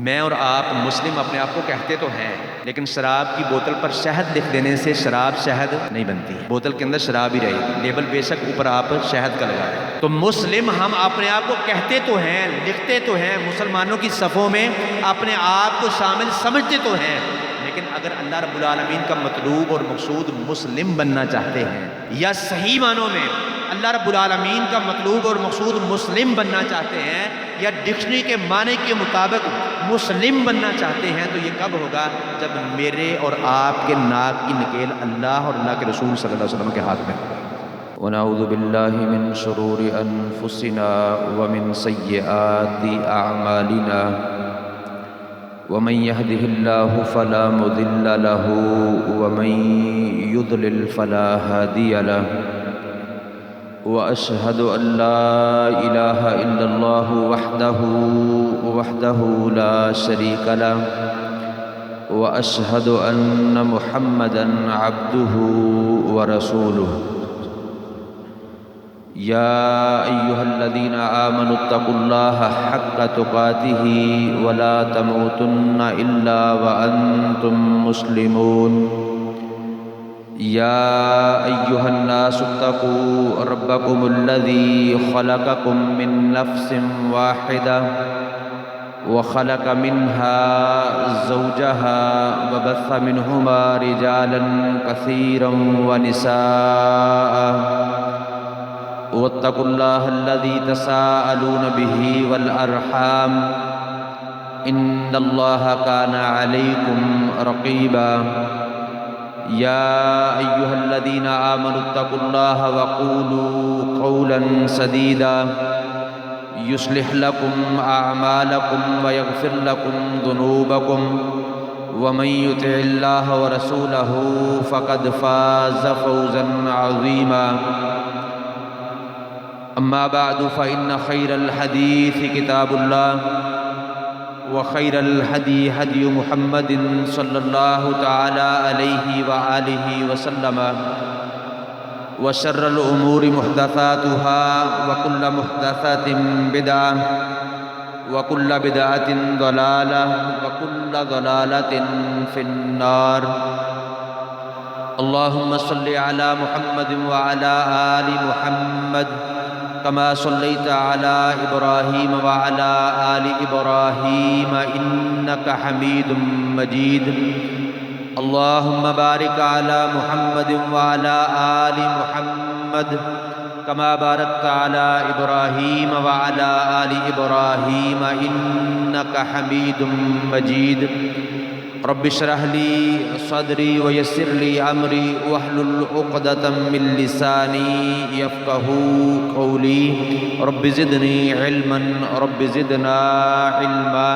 میں اور آپ مسلم اپنے آپ کو کہتے تو ہیں، لیکن شراب کی بوتل پر شہد لکھ دینے سے شراب شہد نہیں بنتی، بوتل کے اندر شراب ہی رہے گی، لیبل بے شک اوپر آپ شہد کا لگا رہے ہیں۔ تو مسلم ہم اپنے آپ کو کہتے تو ہیں، لکھتے تو ہیں، مسلمانوں کی صفوں میں اپنے آپ کو شامل سمجھتے تو ہیں، لیکن اگر اللہ رب العالمین کا مطلوب اور مقصود مسلم بننا چاہتے ہیں، یا صحیح معنوں میں اللہ رب العالمین کا مطلوب اور مقصود مسلم بننا چاہتے ہیں، یا ڈکشنری کے معنی کے مطابق مسلم بننا چاہتے ہیں، تو یہ کب ہوگا؟ جب میرے اور آپ کے ناک کی نکیل اللہ اور اللہ کے رسول صلی اللہ علیہ وسلم کے ہاتھ میں ہوگا۔ ونعوذ بالله من شرور أنفسنا ومن سيئات أعمالنا ومن يهده الله فلا مضل له ومن يضلل فلا هادي له وأشهد أن لا إله إلا الله وحده لا شريك له وأشهد أن محمدًا عبده ورسوله يا أيها الذين آمنوا اتقوا الله حق تقاته ولا تموتن إلا وأنتم مسلمون يا أيها الناس اتقوا ربكم الذي خلقكم من نفس واحدة وخلق منها زوجها وبث منهما رجالا كثيرا ونساء واتقوا الله الذي تساءلون به والأرحام إن الله كان عليكم رقيبا يا أيها الذين آمنوا اتقوا الله وقولوا قولا سديدا يصلح لكم أعمالكم ويغفر لكم ذنوبكم ومن يطع الله ورسوله فقد فاز فوزا عظيما أما بعد فإن خير الحديث كتاب الله وخير الهدي هدي محمد صلى الله تعالى عليه وآله وسلم وشر الأمور محدثاتها وكل محدثة بدعة وكل بدعة ضلالة وكل ضلالة في النار اللهم صل على محمد وعلى آل محمد كما صليت على إبراهيم وعلى آل إبراهيم إنك حميد مجيد اللهم بارك على محمد وعلى آل محمد كما باركت على إبراهيم وعلى آل إبراهيم إنك حميد مجيد رب اشرح لي صدري ويسر لي أمري واحلل عقدة من لساني يفقهوا قولي رب زدني علما رب زدنا علما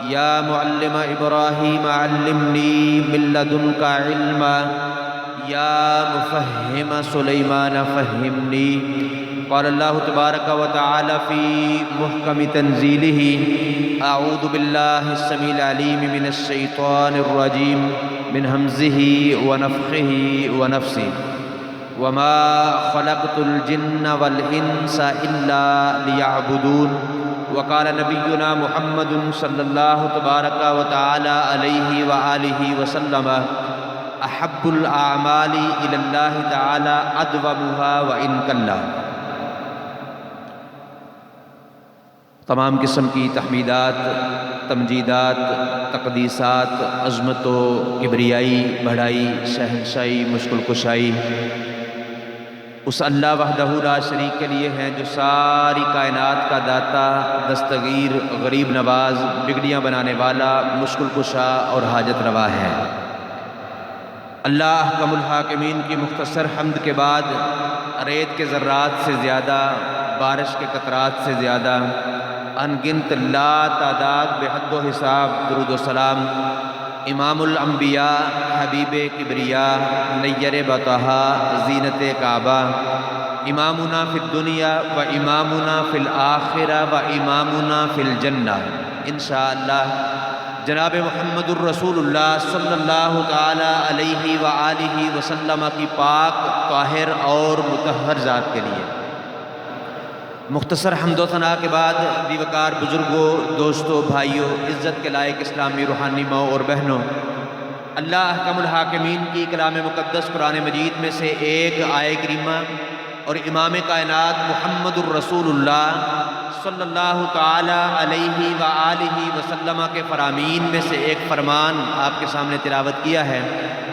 يا معلم إبراهيم علمني من لدنك علما يا مفهم سليمان فهمني قال الله تبارك وتعالى في محكم تنزيله أعوذ بالله السميع العليم من الشيطان الرجيم من همزه ونفخه ونفسه وما خلقت الجن والإنس إلا ليعبدون وقال نبينا محمد صلى الله تبارك وتعالى عليه وآله وسلم أحب الأعمال إلى الله تعالى أدومها وإن قل۔ تمام قسم کی تحمیدات، تمجیدات، تقدیسات، عظمت و کبریائی، بڑائی، شہنشاہی، مشکل کشائی اس اللہ وحدہ لا شریک کے لیے ہیں جو ساری کائنات کا داتا، دستگیر، غریب نواز، بگڑیاں بنانے والا، مشکل کشا اور حاجت روا ہے۔ اللہ احکم الحاکمین کی مختصر حمد کے بعد ریت کے ذرات سے زیادہ، بارش کے قطرات سے زیادہ، ان گنت لا تعداد بے حد و حساب درود و سلام امام الانبیاء، حبیب کبریاء، نیر بطحا، زینت کعبہ، امامنا فی الدنیا و امامنا فی الآخرہ و امامنا فی الجنہ انشاءاللہ جناب محمد الرسول اللہ صلی اللہ تعالی علیہ وآلہ وسلم کی پاک، طاہر اور مطہر ذات کے لیے۔ مختصر حمد و ثنا کے بعد وقار بزرگوں، دوستوں، بھائیوں، عزت کے لائق اسلامی روحانی ماؤں اور بہنوں، اللہ احکم الحاکمین کی کلام مقدس قرآن مجید میں سے ایک آیہ کریمہ اور امام کائنات محمد الرسول اللہ صلی اللہ تعالی علیہ وآلہ وسلم کے فرامین میں سے ایک فرمان آپ کے سامنے تلاوت کیا ہے۔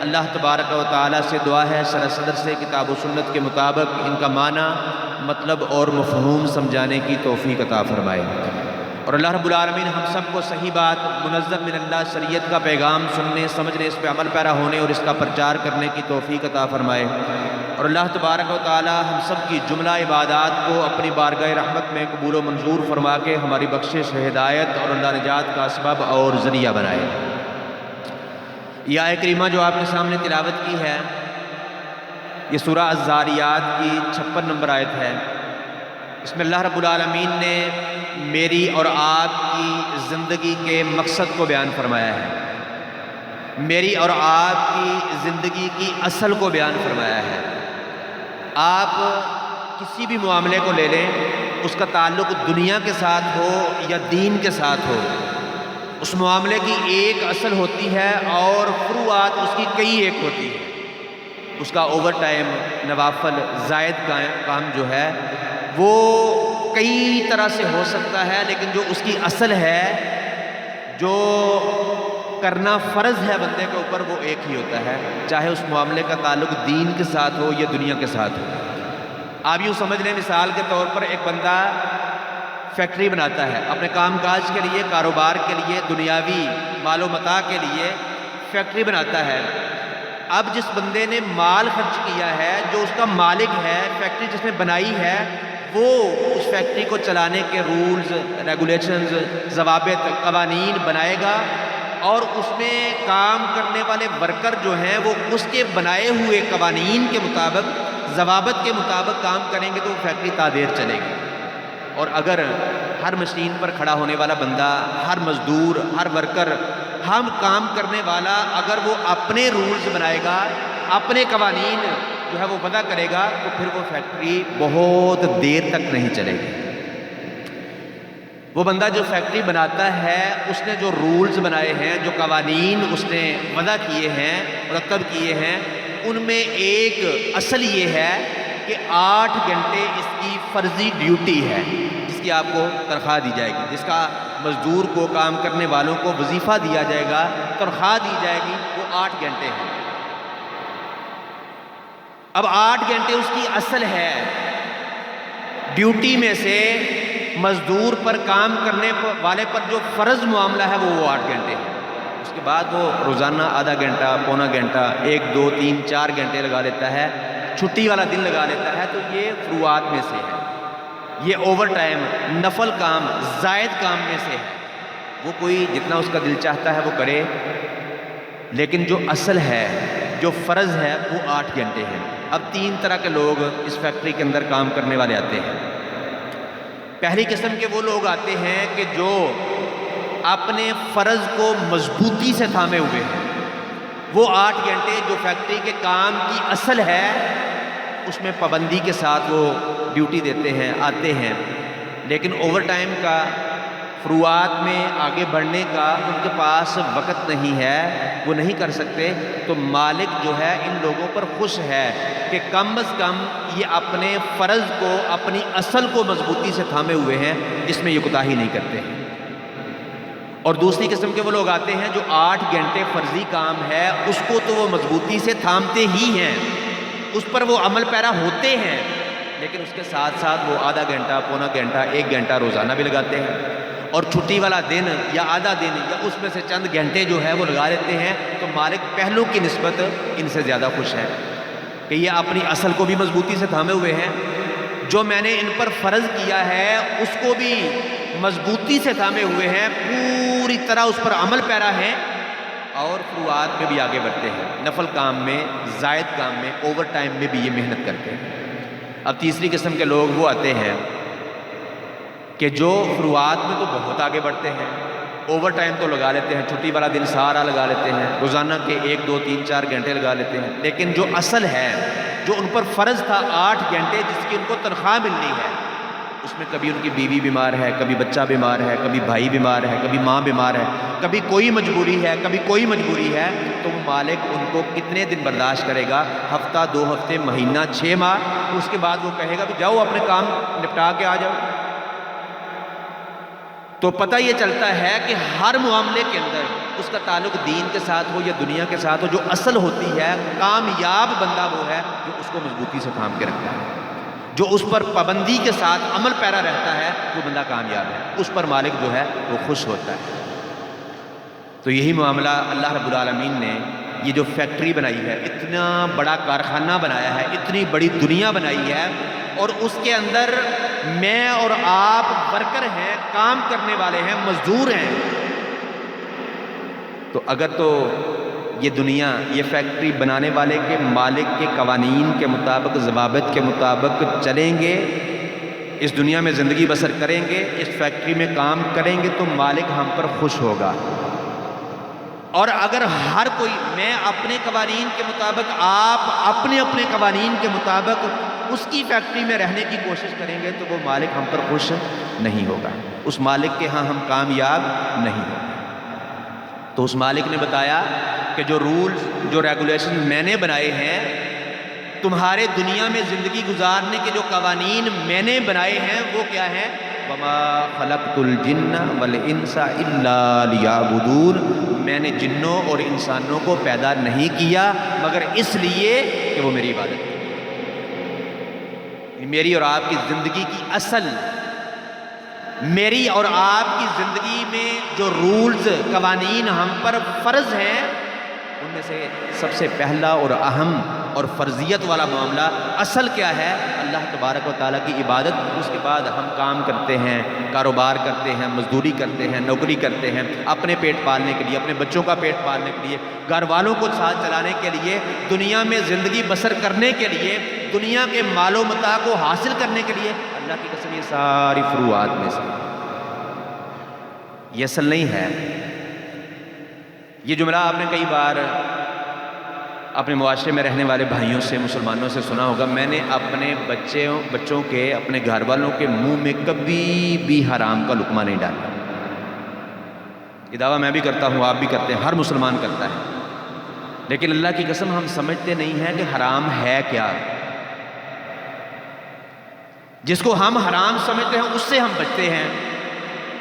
اللہ تبارک و تعالی سے دعا ہے شرح صدر سے کتاب و سنت کے مطابق ان کا معنی، مطلب اور مفہوم سمجھانے کی توفیق عطا فرمائے، اور اللہ رب العالمین ہم سب کو صحیح بات منزل من اللہ شریعت کا پیغام سننے، سمجھنے، اس پہ عمل پیرا ہونے اور اس کا پرچار کرنے کی توفیق عطا فرمائے، اور اللہ تبارک و تعالی ہم سب کی جملہ عبادات کو اپنی بارگاہ رحمت میں قبول و منظور فرما کے ہماری بخشش، ہدایت اور اللہ نجات کا سبب اور ذریعہ بنائے۔ یہ آیہ کریمہ جو آپ کے سامنے تلاوت کی ہے، یہ سورہ الذاریات کی 56 نمبر آیت ہے۔ اس میں اللہ رب العالمین نے میری اور آپ کی زندگی کے مقصد کو بیان فرمایا ہے، میری اور آپ کی زندگی کی اصل کو بیان فرمایا ہے۔ آپ کسی بھی معاملے کو لے لیں، اس کا تعلق دنیا کے ساتھ ہو یا دین کے ساتھ ہو، اس معاملے کی ایک اصل ہوتی ہے اور فروعات اس کی کئی ایک ہوتی ہے۔ اس کا اوور ٹائم، نوافل، زائد کام جو ہے وہ کئی طرح سے ہو سکتا ہے، لیکن جو اس کی اصل ہے، جو کرنا فرض ہے بندے کے اوپر، وہ ایک ہی ہوتا ہے، چاہے اس معاملے کا تعلق دین کے ساتھ ہو یا دنیا کے ساتھ ہو۔ آپ یوں سمجھ لیں، مثال کے طور پر ایک بندہ فیکٹری بناتا ہے اپنے کام کاج کے لیے، کاروبار کے لیے، دنیاوی مال و متاع کے لیے فیکٹری بناتا ہے۔ اب جس بندے نے مال خرچ کیا ہے، جو اس کا مالک ہے، فیکٹری جس نے بنائی ہے، وہ اس فیکٹری کو چلانے کے رولز، ریگولیشنز، ضوابط، قوانین بنائے گا، اور اس میں کام کرنے والے ورکر جو ہیں وہ اس کے بنائے ہوئے قوانین کے مطابق، ضوابط کے مطابق کام کریں گے تو وہ فیکٹری تعدیر چلے گی۔ اور اگر ہر مشین پر کھڑا ہونے والا بندہ، ہر مزدور، ہر ورکر، ہم کام کرنے والا، اگر وہ اپنے رولز بنائے گا، اپنے قوانین جو ہے وہ وضع کرے گا، تو پھر وہ فیکٹری بہت دیر تک نہیں چلے گی۔ وہ بندہ جو فیکٹری بناتا ہے، اس نے جو رولز بنائے ہیں، جو قوانین اس نے وضع کیے ہیں، مرتب کیے ہیں، ان میں ایک اصل یہ ہے کہ 8 گھنٹے اس کی فرضی ڈیوٹی ہے، جس کی آپ کو تنخواہ دی جائے گی، جس کا مزدور کو، کام کرنے والوں کو وظیفہ دیا جائے گا، تنخواہ دی جائے گی، وہ 8 گھنٹے ہیں۔ اب 8 گھنٹے اس کی اصل ہے، ڈیوٹی میں سے مزدور پر، کام کرنے والے پر جو فرض معاملہ ہے وہ 8 گھنٹے ہے۔ اس کے بعد وہ روزانہ آدھا گھنٹہ، پونا گھنٹہ، 1، 2، 3، 4 گھنٹے لگا لیتا ہے، چھٹی والا دن لگا لیتا ہے، تو یہ فروعات میں سے ہے، یہ اوور ٹائم، نفل کام، زائد کام میں سے ہے۔ وہ کوئی جتنا اس کا دل چاہتا ہے وہ کرے، لیکن جو اصل ہے، جو فرض ہے، وہ 8 گھنٹے ہیں۔ اب 3 طرح کے لوگ اس فیکٹری کے اندر کام کرنے والے آتے ہیں۔ پہلی قسم کے وہ لوگ آتے ہیں کہ جو اپنے فرض کو مضبوطی سے تھامے ہوئے ہیں، وہ 8 گھنٹے جو فیکٹری کے کام کی اصل ہے، اس میں پابندی کے ساتھ وہ ڈیوٹی دیتے ہیں، آتے ہیں، لیکن اوور ٹائم کا، فروعات میں آگے بڑھنے کا ان کے پاس وقت نہیں ہے، وہ نہیں کر سکتے۔ تو مالک جو ہے ان لوگوں پر خوش ہے کہ کم از کم یہ اپنے فرض کو، اپنی اصل کو مضبوطی سے تھامے ہوئے ہیں، جس میں یہ کوتاہی نہیں کرتے ہیں۔ اور دوسری قسم کے وہ لوگ آتے ہیں جو 8 گھنٹے فرضی کام ہے، اس کو تو وہ مضبوطی سے تھامتے ہی ہیں، اس پر وہ عمل پیرا ہوتے ہیں، لیکن اس کے ساتھ ساتھ وہ آدھا گھنٹہ، پونا گھنٹہ، 1 گھنٹہ روزانہ بھی لگاتے ہیں، اور چھٹی والا دن یا آدھا دن یا اس میں سے چند گھنٹے جو ہے وہ لگا لیتے ہیں۔ تو مالک پہلوں کی نسبت ان سے زیادہ خوش ہے کہ یہ اپنی اصل کو بھی مضبوطی سے تھامے ہوئے ہیں، جو میں نے ان پر فرض کیا ہے اس کو بھی مضبوطی سے تھامے ہوئے ہیں، پوری طرح اس پر عمل پیرا ہیں، اور فروعات میں بھی آگے بڑھتے ہیں، نفل کام میں، زائد کام میں، اوور ٹائم میں بھی یہ محنت کرتے ہیں۔ اب تیسری قسم کے لوگ وہ آتے ہیں کہ جو فروعات میں تو بہت آگے بڑھتے ہیں، اوور ٹائم تو لگا لیتے ہیں، چھٹی والا دن سارا لگا لیتے ہیں، روزانہ کے 1، 2، 3، 4 گھنٹے لگا لیتے ہیں، لیکن جو اصل ہے، جو ان پر فرض تھا 8 گھنٹے جس کی ان کو تنخواہ ملنی ہے، اس میں کبھی ان کی بیوی بیمار ہے، کبھی بچہ بیمار ہے، کبھی بھائی بیمار ہے، کبھی ماں بیمار ہے، کبھی کوئی مجبوری ہے، کبھی کوئی مجبوری ہے، تو وہ مالک ان کو کتنے دن برداشت کرے گا؟ ہفتہ، 2 ہفتے، مہینہ، 6 ماہ؟ اس کے بعد وہ کہے گا کہ جاؤ اپنے کام نپٹا کے آ جاؤ۔ تو پتہ یہ چلتا ہے کہ ہر معاملے کے اندر اس کا تعلق دین کے ساتھ ہو یا دنیا کے ساتھ ہو، جو اصل ہوتی ہے، کامیاب بندہ وہ ہے جو اس کو مضبوطی سے تھام کے رکھتا ہے، جو اس پر پابندی کے ساتھ عمل پیرا رہتا ہے، وہ بندہ کامیاب ہے، اس پر مالک جو ہے وہ خوش ہوتا ہے۔ تو یہی معاملہ اللہ رب العالمین نے یہ جو فیکٹری بنائی ہے، اتنا بڑا کارخانہ بنایا ہے، اتنی بڑی دنیا بنائی ہے، اور اس کے اندر میں اور آپ ورکر ہیں، کام کرنے والے ہیں، مزدور ہیں۔ تو اگر تو یہ دنیا، یہ فیکٹری بنانے والے کے مالک کے قوانین کے مطابق، ضوابط کے مطابق چلیں گے، اس دنیا میں زندگی بسر کریں گے، اس فیکٹری میں کام کریں گے، تو مالک ہم پر خوش ہوگا۔ اور اگر ہر کوئی، میں اپنے قوانین کے مطابق، آپ اپنے اپنے قوانین کے مطابق اس کی فیکٹری میں رہنے کی کوشش کریں گے، تو وہ مالک ہم پر خوش نہیں ہوگا، اس مالک کے ہاں ہم کامیاب نہیں ہوں گے۔ تو اس مالک نے بتایا کہ جو رولز، جو ریگولیشن میں نے بنائے ہیں، تمہارے دنیا میں زندگی گزارنے کے جو قوانین میں نے بنائے ہیں، وہ کیا ہیں؟ وَمَا خَلَقْتُ الْجِنَّ وَالْإِنسَ إِلَّا لِيَعْبُدُونَ، میں نے جنوں اور انسانوں کو پیدا نہیں کیا مگر اس لیے کہ وہ میری عبادت کریں۔ میری اور آپ کی زندگی کی اصل، میری اور آپ کی زندگی میں جو رولز، قوانین ہم پر فرض ہیں، ان میں سے سب سے پہلا اور اہم اور فرضیت والا معاملہ اصل کیا ہے؟ اللہ تبارک و تعالیٰ کی عبادت۔ اس کے بعد ہم کام کرتے ہیں، کاروبار کرتے ہیں، مزدوری کرتے ہیں، نوکری کرتے ہیں، اپنے پیٹ پالنے کے لیے، اپنے بچوں کا پیٹ پالنے کے لیے، گھر والوں کو ساتھ چلانے کے لیے، دنیا میں زندگی بسر کرنے کے لیے، دنیا کے مال و متاع کو حاصل کرنے کے لیے۔ اللہ کی قسم، یہ ساری فروعات میں سے یہ اصل نہیں ہے۔ یہ جملہ آپ نے کئی بار اپنے معاشرے میں رہنے والے بھائیوں سے، مسلمانوں سے سنا ہوگا، میں نے اپنے بچوں کے، اپنے گھر والوں کے منہ میں کبھی بھی حرام کا لقمہ نہیں ڈالا۔ یہ دعویٰ میں بھی کرتا ہوں، آپ بھی کرتے ہیں، ہر مسلمان کرتا ہے، لیکن اللہ کی قسم ہم سمجھتے نہیں ہیں کہ حرام ہے کیا۔ جس کو ہم حرام سمجھتے ہیں اس سے ہم بچتے ہیں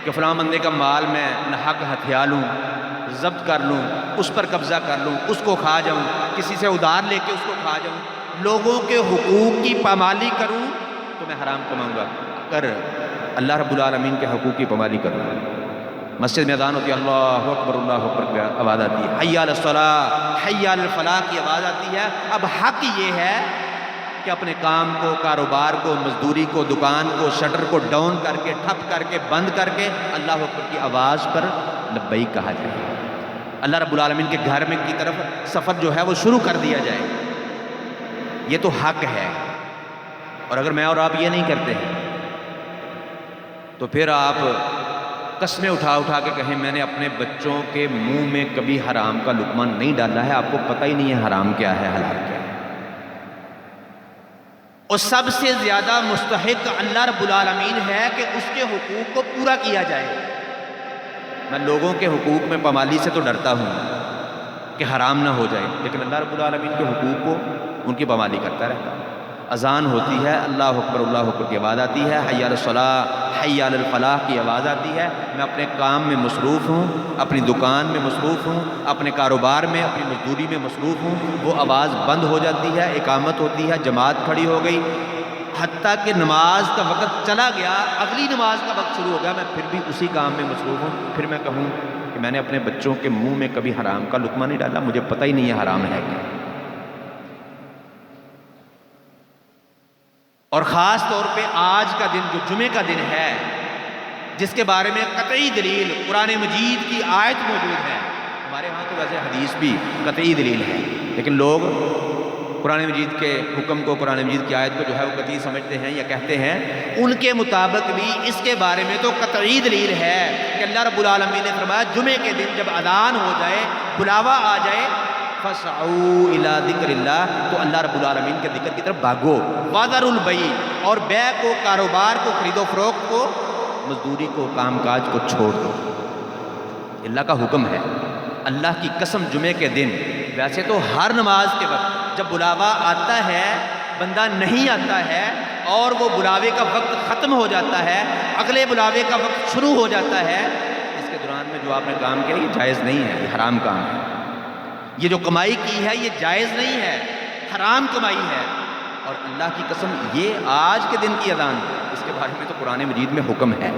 کہ فلاں بندے کا مال میں ناحق ہتھیا لوں، ضبط کر لوں، اس پر قبضہ کر لوں، اس کو کھا جاؤں، کسی سے ادھار لے کے اس کو کھا جاؤں، لوگوں کے حقوق کی پامالی کروں تو میں حرام کماؤں گا۔ اگر اللہ رب العالمین کے حقوق کی پامالی کروں، مسجد میں اذان ہوتی ہے، اللہ اکبر اللہ اکبر کی آواز آتی ہے، حی علی الصلاۃ حی علی الفلاح کی آواز آتی ہے، اب حق یہ ہے کہ اپنے کام کو، کاروبار کو، مزدوری کو، دکان کو، شٹر کو ڈاؤن کر کے، ٹھپ کر کے، بند کر کے اللہ اکبر کی آواز پر لبیک کہا جائے، اللہ رب العالمین کے گھر میں کی طرف سفر جو ہے وہ شروع کر دیا جائے۔ یہ تو حق ہے، اور اگر میں اور آپ یہ نہیں کرتے ہیں تو پھر آپ قسمیں اٹھا اٹھا کے کہیں میں نے اپنے بچوں کے منہ میں کبھی حرام کا لقمہ نہیں ڈالا ہے، آپ کو پتہ ہی نہیں ہے حرام کیا ہے، حلال کیا ہے۔ اور سب سے زیادہ مستحق اللہ رب العالمین ہے کہ اس کے حقوق کو پورا کیا جائے۔ میں لوگوں کے حقوق میں پامالی سے تو ڈرتا ہوں کہ حرام نہ ہو جائے، لیکن اللہ رب العالمین کے حقوق کو، ان کی پامالی کرتا رہتا ہوں۔ اذان ہوتی ہے، اللہ اکبر کی آواز آتی ہے، حی علی الصلاۃ حی علی الفلاح کی آواز آتی ہے، میں اپنے کام میں مصروف ہوں، اپنی دکان میں مصروف ہوں، اپنے کاروبار میں، اپنی مزدوری میں مصروف ہوں، وہ آواز بند ہو جاتی ہے، اقامت ہوتی ہے، جماعت کھڑی ہو گئی، حتیٰ کہ نماز کا وقت چلا گیا، اگلی نماز کا وقت شروع ہو گیا، میں پھر بھی اسی کام میں مصروف ہوں، پھر میں کہوں کہ میں نے اپنے بچوں کے منہ میں کبھی حرام کا لقمہ نہیں ڈالا، مجھے پتہ ہی نہیں ہے حرام ہے کیا۔ اور خاص طور پہ آج کا دن جو جمعے کا دن ہے، جس کے بارے میں قطعی دلیل قرآن مجید کی آیت موجود ہے، ہمارے ہاں تو ویسے حدیث بھی قطعی دلیل ہے، لیکن لوگ قرآن مجید کے حکم کو، قرآن مجید کی آیت کو جو ہے وہ قطعی سمجھتے ہیں یا کہتے ہیں، ان کے مطابق بھی اس کے بارے میں تو قطعی دلیل ہے کہ اللہ رب العالمین نے فرمایا جمعے کے دن جب اذان ہو جائے، بلاوا آ جائے، فَاسْعَوْا إِلَىٰ ذِكْرِ اللَّهِ، تو اللہ رب العالمین کے ذکر کی طرف بھاگو. وَذَرُوا الْبَيْعَ، اور بیع کو، کاروبار کو، خرید و فروخت کو، مزدوری کو، کام کاج کو چھوڑ دو. اللہ کا حکم ہے. اللہ کی قسم جمعے کے دن، ویسے تو ہر نماز کے وقت جب بلاوا آتا ہے، بندہ نہیں آتا ہے اور وہ بلاوے کا وقت ختم ہو جاتا ہے، اگلے بلاوے کا وقت شروع ہو جاتا ہے، اس کے دوران میں جو آپ نے کام کیا یہ جائز نہیں ہے، یہ حرام کام ہے. یہ جو کمائی کی ہے یہ جائز نہیں ہے، حرام کمائی ہے. اور اللہ کی قسم یہ آج کے دن کی اذان، اس کے بارے میں تو قرآن مجید میں حکم ہے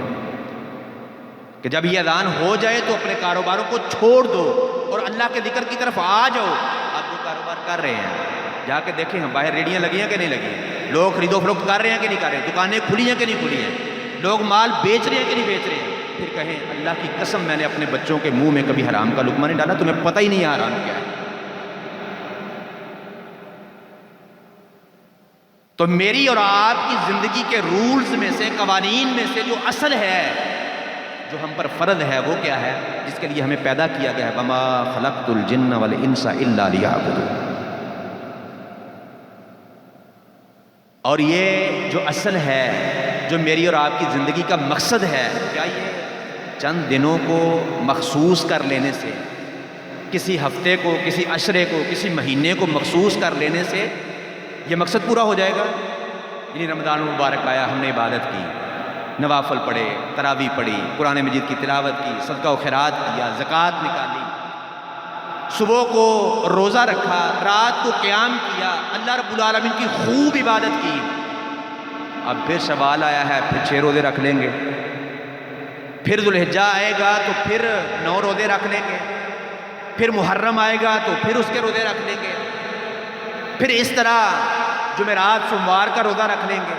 کہ جب یہ اذان ہو جائے تو اپنے کاروباروں کو چھوڑ دو اور اللہ کے ذکر کی طرف آ جاؤ. آپ جو کاروبار کر رہے ہیں جا کے دیکھیں ہم باہر ریڑیاں لگی ہیں کہ نہیں لگی ہیں، لوگ خرید و فروخت کر رہے ہیں کہ نہیں کر رہے ہیں، دکانیں کھلی ہیں کہ نہیں کھلی ہیں، لوگ مال بیچ رہے ہیں کہ نہیں بیچ رہے ہیں. پھر کہیں اللہ کی قسم میں نے اپنے بچوں کے منہ میں کبھی حرام کا لقمہ نہیں ڈالا، تمہیں پتہ ہی نہیں ہے حرام کیا ہے. تو میری اور آپ کی زندگی کے رولز میں سے، قوانین میں سے جو اصل ہے، جو ہم پر فرض ہے، وہ کیا ہے؟ جس کے لیے ہمیں پیدا کیا گیا ہے. وَمَا خَلَقْتُ الْجِنَّ وَالْإِنسَ إِلَّا لِيَعْبُدُونِ. اور یہ جو اصل ہے، جو میری اور آپ کی زندگی کا مقصد ہے، کیا یہ چند دنوں کو مخصوص کر لینے سے، کسی ہفتے کو، کسی عشرے کو، کسی مہینے کو مخصوص کر لینے سے یہ مقصد پورا ہو جائے گا؟ یعنی رمضان المبارک آیا، ہم نے عبادت کی، نوافل پڑھے، تراویح پڑھی، قرآن مجید کی تلاوت کی، صدقہ و خیرات کیا، زکوٰۃ نکالی، صبح کو روزہ رکھا، رات کو قیام کیا، اللہ رب العالمین کی خوب عبادت کی. اب پھر سوال آیا ہے، پھر 6 روزے رکھ لیں گے، پھر ذوالحجہ آئے گا تو پھر 9 روزے رکھ لیں گے، پھر محرم آئے گا تو پھر اس کے روزے رکھ لیں گے، پھر اس طرح جمعرات سوموار کا روزہ رکھ لیں گے.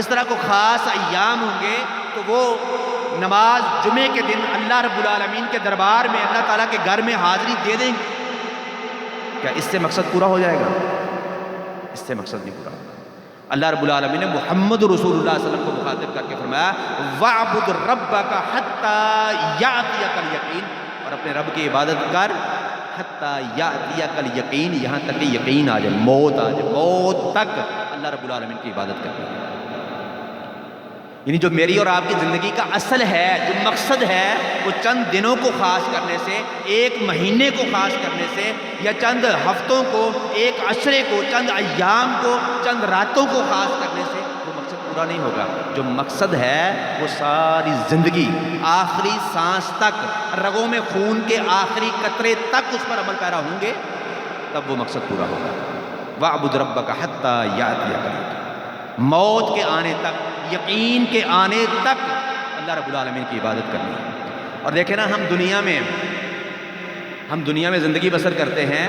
اس طرح کو خاص ایام ہوں گے تو وہ نماز جمعے کے دن اللہ رب العالمین کے دربار میں، اللہ تعالیٰ کے گھر میں حاضری دے دیں گے. کیا اس سے مقصد پورا ہو جائے گا؟ اس سے مقصد نہیں پورا ہوگا. اللہ رب العالمین نے محمد رسول اللہ صلی اللہ علیہ وسلم کو مخاطب کر کے فرمایا وَاعْبُدْ رَبَّكَ حَتَّى يَأْتِيَكَ الْيَقِينُ، اور اپنے رب کی عبادت کر حتیٰ یأتیک الیقین، یہاں تک کہ یقین آ جائے، موت آ جائے، موت تک اللہ رب العالمین کی عبادت کرنی ہے. یعنی جو میری اور آپ کی زندگی کا اصل ہے، جو مقصد ہے، وہ چند دنوں کو خاص کرنے سے، ایک مہینے کو خاص کرنے سے، یا چند ہفتوں کو، ایک عشرے کو، چند ایام کو، چند راتوں کو خاص کرنے سے وہ مقصد پورا نہیں ہوگا. جو مقصد ہے وہ ساری زندگی، آخری سانس تک، رگوں میں خون کے آخری قطرے تک اس پر عمل پیرا ہوں گے، تب وہ مقصد پورا ہوگا. وَاعْبُدْ رَبَّكَ حَتَّى يَأْتِيَكَ الْيَقِينُ، موت کے آنے تک، یقین کے آنے تک اللہ رب العالمین کی عبادت کرنی ہے. اور دیکھیں نا، ہم دنیا میں زندگی بسر کرتے ہیں،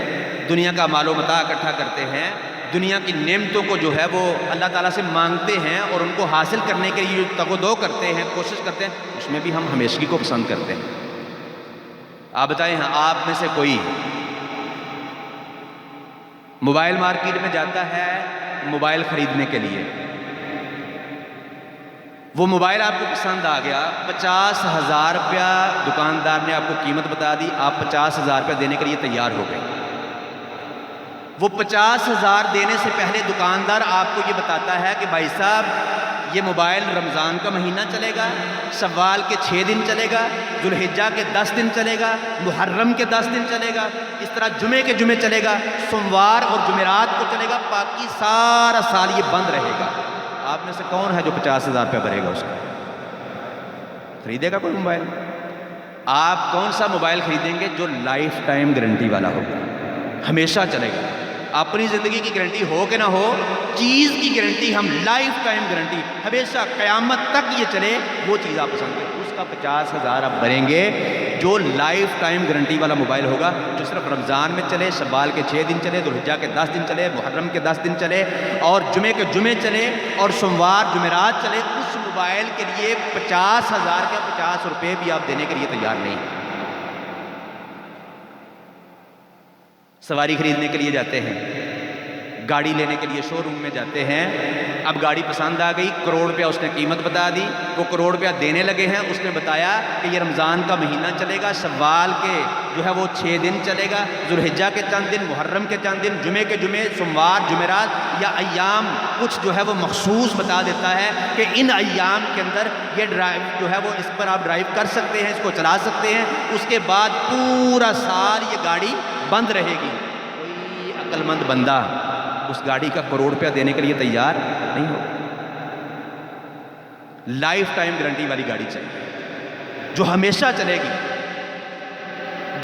دنیا کا مال و متاع اکٹھا کرتے ہیں، دنیا کی نعمتوں کو جو ہے وہ اللہ تعالیٰ سے مانگتے ہیں اور ان کو حاصل کرنے کے لیے تگ و دو کرتے ہیں، کوشش کرتے ہیں. اس میں بھی ہم ہمیشگی کو پسند کرتے ہیں. آپ بتائیں، آپ میں سے کوئی موبائل مارکیٹ میں جاتا ہے موبائل خریدنے کے لیے، وہ موبائل آپ کو پسند آ گیا، 50,000 روپیہ دکاندار نے آپ کو قیمت بتا دی، آپ 50,000 روپیہ دینے کے لیے تیار ہو گئے. وہ 50,000 دینے سے پہلے دکاندار آپ کو یہ بتاتا ہے کہ بھائی صاحب یہ موبائل رمضان کا مہینہ چلے گا، شوال کے 6 دن چلے گا، ذوالحجہ کے 10 دن چلے گا، محرم کے 10 دن چلے گا، اس طرح جمعے کے جمعے چلے گا، سوموار اور جمعرات کو چلے گا، باقی سارا سال یہ بند رہے گا. آپ میں سے کون ہے جو 50,000 روپیہ بھرے گا؟ اس کا خریدے گا کوئی موبائل؟ آپ کون سا موبائل خریدیں گے جو لائف ٹائم گارنٹی والا ہوگا، ہمیشہ چلے گا؟ اپنی زندگی کی گارنٹی ہو کہ نہ ہو، چیز کی گارنٹی ہم لائف ٹائم گارنٹی، ہمیشہ قیامت تک یہ چلے، وہ چیز آپ پسند کریں. اس کا 50,000 آپ بھریں گے جو لائف ٹائم گارنٹی والا موبائل ہوگا، جو صرف رمضان میں چلے، شوال کے 6 دن چلے، ذوالحجہ کے 10 دن چلے، محرم کے 10 دن چلے، اور جمعے کے جمعے چلے، اور سوموار جمعرات چلے. اس موبائل کے لیے 50,000 کے 50 روپے بھی آپ دینے کے لیے تیار نہیں. سواری خریدنے کے لیے جاتے ہیں، گاڑی لینے کے لیے شو روم میں جاتے ہیں، اب گاڑی پسند آ گئی، کروڑ روپیہ اس نے قیمت بتا دی، وہ کروڑ روپیہ دینے لگے ہیں، اس نے بتایا کہ یہ رمضان کا مہینہ چلے گا، شوال کے جو ہے وہ 6 دن چلے گا، ذوالحجہ کے چند دن، محرم کے چند دن، جمعے کے جمعے، سوموار، جمعرات یا ایام کچھ جو ہے وہ مخصوص بتا دیتا ہے کہ ان ایام کے اندر یہ ڈرائیو جو ہے وہ اس پر آپ ڈرائیو کر سکتے ہیں، اس کو چلا سکتے ہیں، اس کے بعد پورا سال یہ گاڑی بند رہے گی۔ کوئی عقل مند بندہ اس گاڑی کا کروڑ روپیہ دینے کے لیے تیار نہیں ہو۔ لائف ٹائم گارنٹی والی گاڑی چاہیے جو ہمیشہ چلے گی۔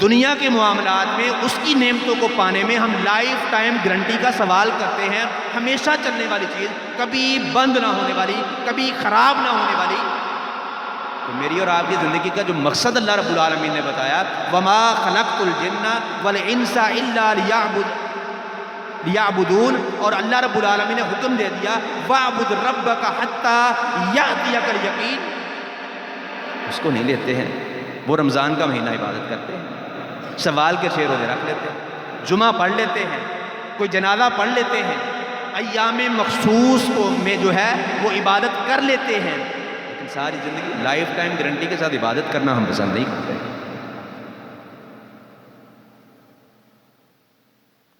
دنیا کے معاملات میں اس کی نعمتوں کو پانے میں ہم لائف ٹائم گارنٹی کا سوال کرتے ہیں، ہمیشہ چلنے والی چیز، کبھی بند نہ ہونے والی، کبھی خراب نہ ہونے والی۔ تو میری اور آپ کی زندگی کا جو مقصد اللہ رب العالمین نے بتایا، وَمَا خَلَقْتُ الْجِنَّ وَالْإِنسَ إِلَّا لِيَعْبُدُونَ، اور اللہ رب العالمین نے حکم دے دیا وَاعْبُدْ رَبَّكَ حَتَّى يَأْتِيَكَ الْيَقِينُ۔ اس کو نہیں لیتے ہیں۔ وہ رمضان کا مہینہ عبادت کرتے ہیں، شوال کے 6 روزے رکھ لیتے ہیں، جمعہ پڑھ لیتے ہیں، کوئی جنازہ پڑھ لیتے ہیں، ایام مخصوص کو میں جو ہے وہ عبادت کر لیتے ہیں، لیکن ساری زندگی لائف ٹائم گارنٹی کے ساتھ عبادت کرنا ہم پسند نہیں کرتے۔